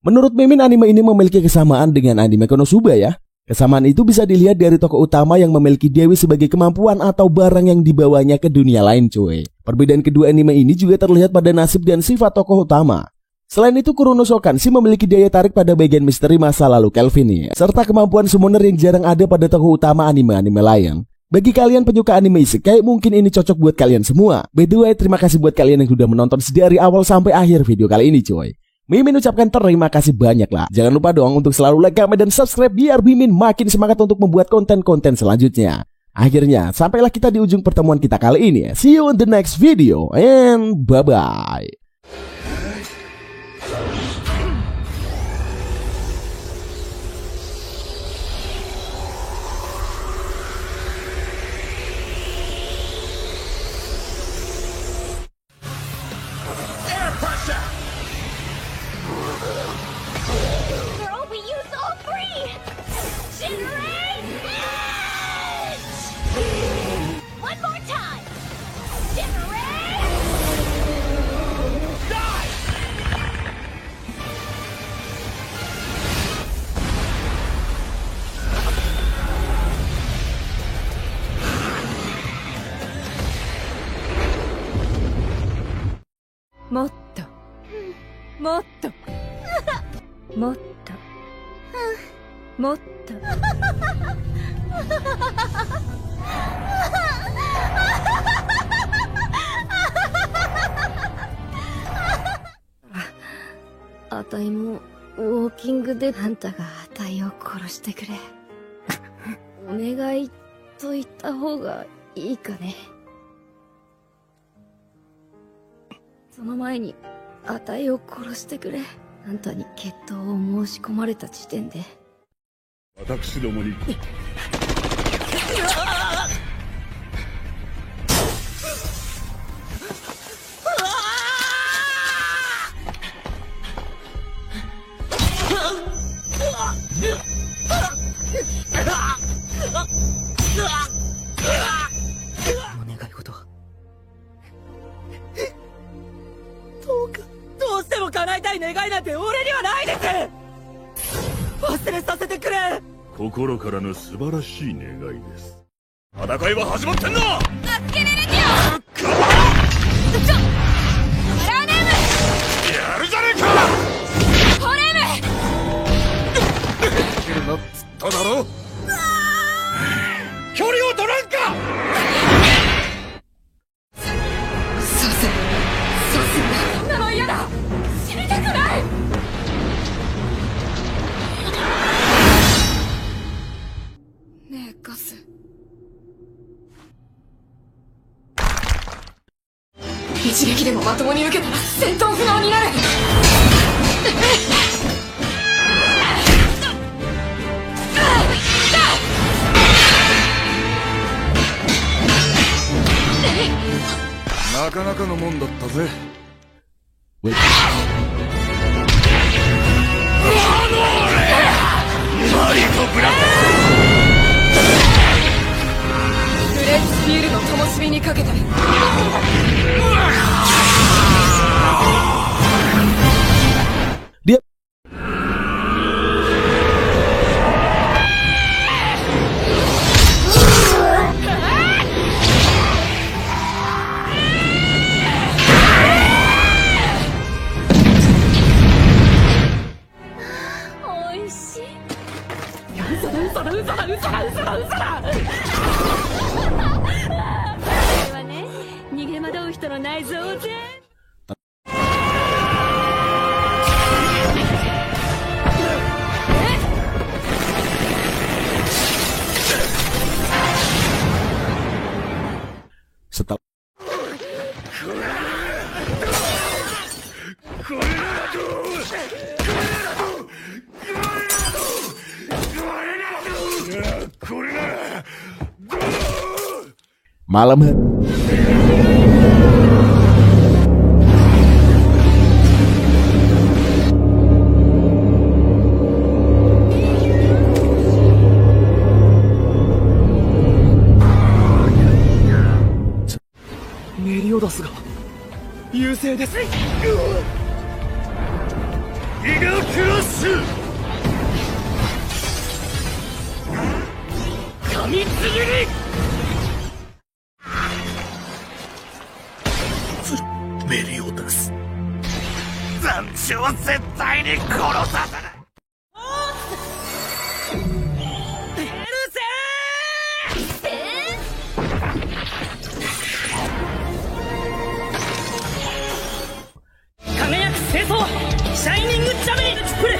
Menurut Mimin, anime ini memiliki kesamaan dengan anime Konosuba ya. Kesamaan itu bisa dilihat dari tokoh utama yang memiliki dewi sebagai kemampuan atau barang yang dibawanya ke dunia lain coy. Perbedaan kedua anime ini juga terlihat pada nasib dan sifat tokoh utama. Selain itu, Kurunoso Kanshi memiliki daya tarik pada bagian misteri masa lalu Kelvin nih, serta kemampuan summoner yang jarang ada pada tokoh utama anime-anime lain. Bagi kalian penyuka anime isekai, mungkin ini cocok buat kalian semua. By the way, terima kasih buat kalian yang sudah menonton dari awal sampai akhir video kali ini coy. Mimin ucapkan terima kasih banyak lah. Jangan lupa dong untuk selalu like, comment, dan subscribe biar Mimin makin semangat untuk membuat konten-konten selanjutnya. Akhirnya, sampailah kita di ujung pertemuan kita kali ini. See you in the next video and bye-bye.あたいもウォーキングであんたがあたいを殺してくれ。お願いと言った方がいいかね。その前にあたいを殺してくれ。あんたに決闘を申し込まれた時点で私どもにお願い事はどうしても叶えたい願いなんて俺にはないです。忘れさせてくれ。心からの素晴らしい願いです。戦いは始まってんだ。助けれるじゃん。ラーネームやるじゃねえか。ホレームなっつっただろ。距離を取らんか。そんなの嫌だ。死にたくない。ねえガス、一撃でもまともに受けたら戦闘不能になる。なかなかのもんだったぜ。マリコブラグレートスピールの灯火にかけて。Dia setelah Malam hariメリオダスが優勢です。ギガクラッシュ噛みちぎり。メリオダス残地を絶対に殺させない。ペルセー輝く清掃シャイニングジャベリンスプレー。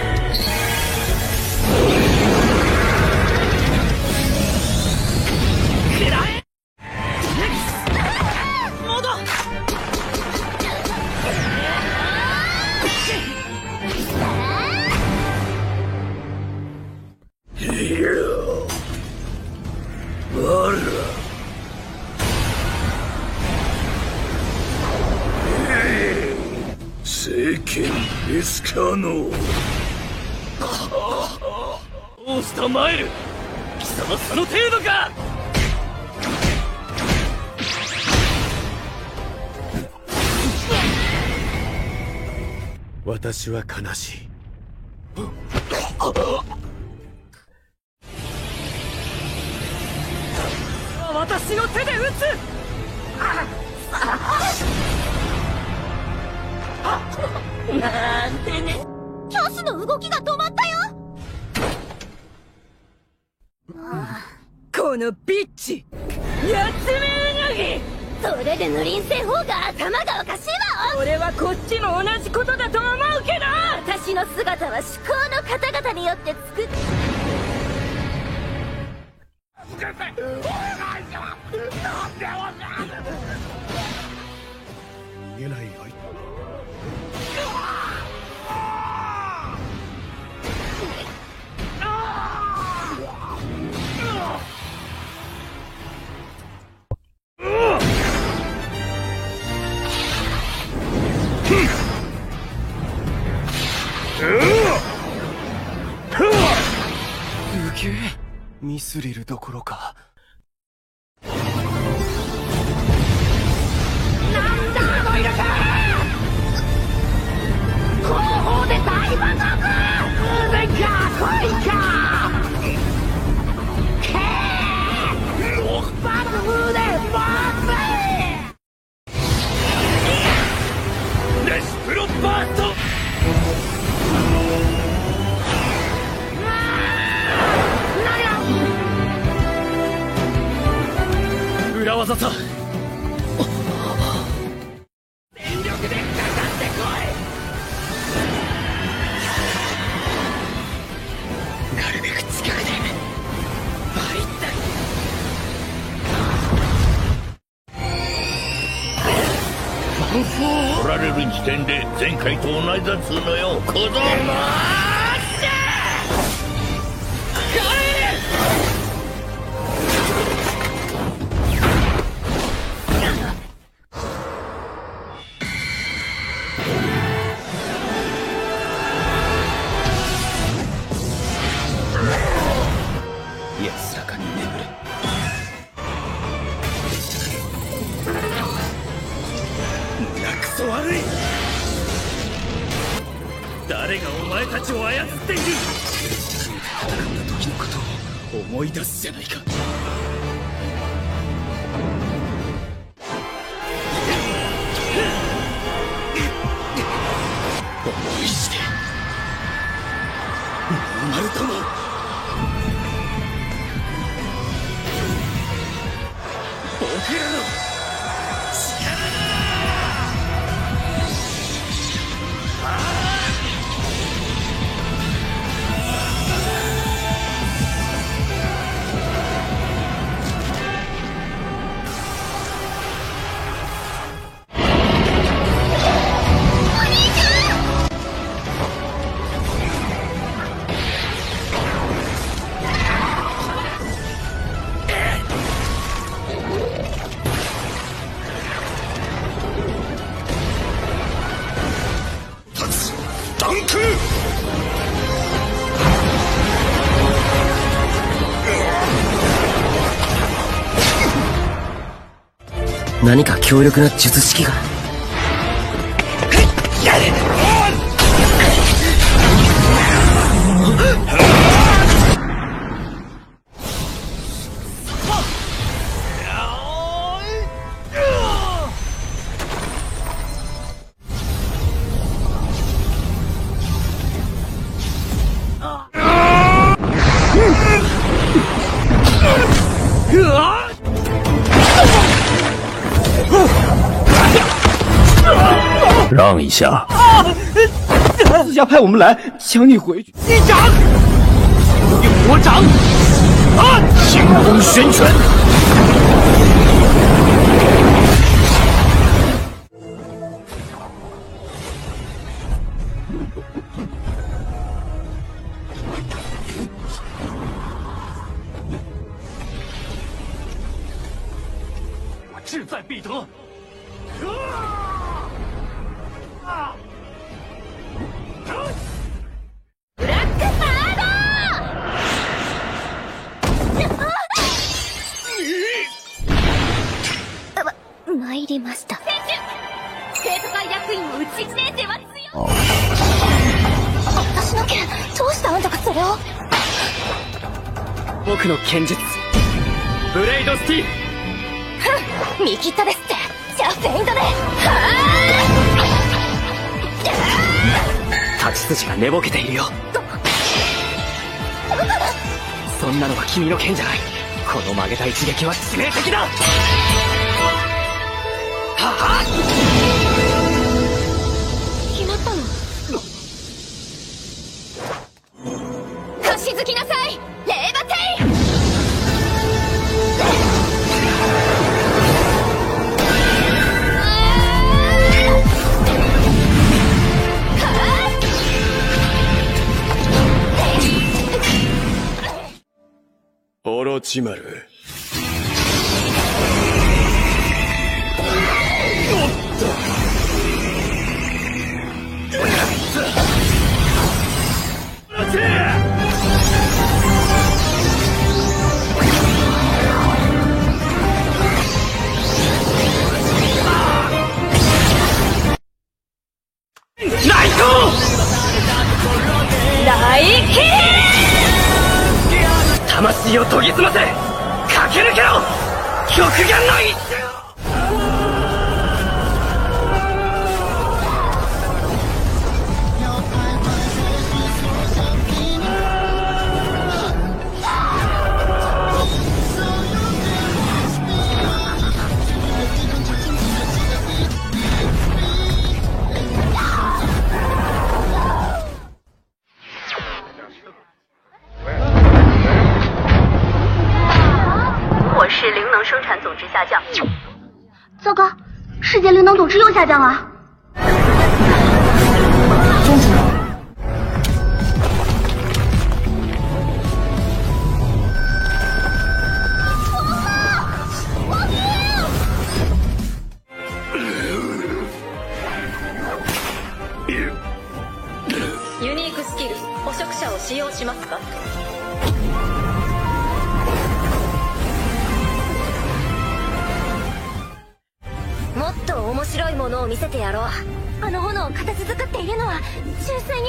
くらえモード。聖剣エスカーノどうしたマイル、貴様その程度か。私は悲しい。私の手で撃つ。なんてね。キャスの動きが止まったよ。このビッチやつめうなぎ。それで塗林製法が頭がおかしいわ。俺はこっちも同じことだと思うけど。私の姿は至高の方々によって作っ逃げない相手。すげえミスリルどころか。なんだあのイルカ。後方で大魔族。でかこいか。けーバルフでバーレシプロバースト。裏技さ。全力でかかってこい。なるべく近くでバリッタ。取られる時点で前回と同じだっつうのよ小僧。安らかに眠れ。胸くそ悪い。誰がお前たちを操っている。戦った時のことを思い出すじゃないか。思いしてノーマルとも。僕らの力だ。ダンク。何か強力な術式が。让一下。自家派我们来抢你回去。击掌！用魔掌！啊！清风玄拳。我志在必得。参りました。生徒会役員のうち1年生は強い。私の剣、どうしてあんたがそれを。僕の剣術、ブレイドスティール。ふん、見切ったですって。じゃあフェイントで。立ち筋が寝ぼけているよ。そんなのは君の剣じゃない。この曲げた一撃は致命的だ。決まったの。貸し付きなさい、レーバテイ。オロチマル。魂を研ぎ澄ませ、駆け抜けろ、極限の一手を。是灵能生产总值下降。糟糕，世界灵能总值又下降了。宗主，ユニークスキル、捕食者を使用しますか？もっと面白いものを見せてやろう。あの炎を形作っているのは純粋に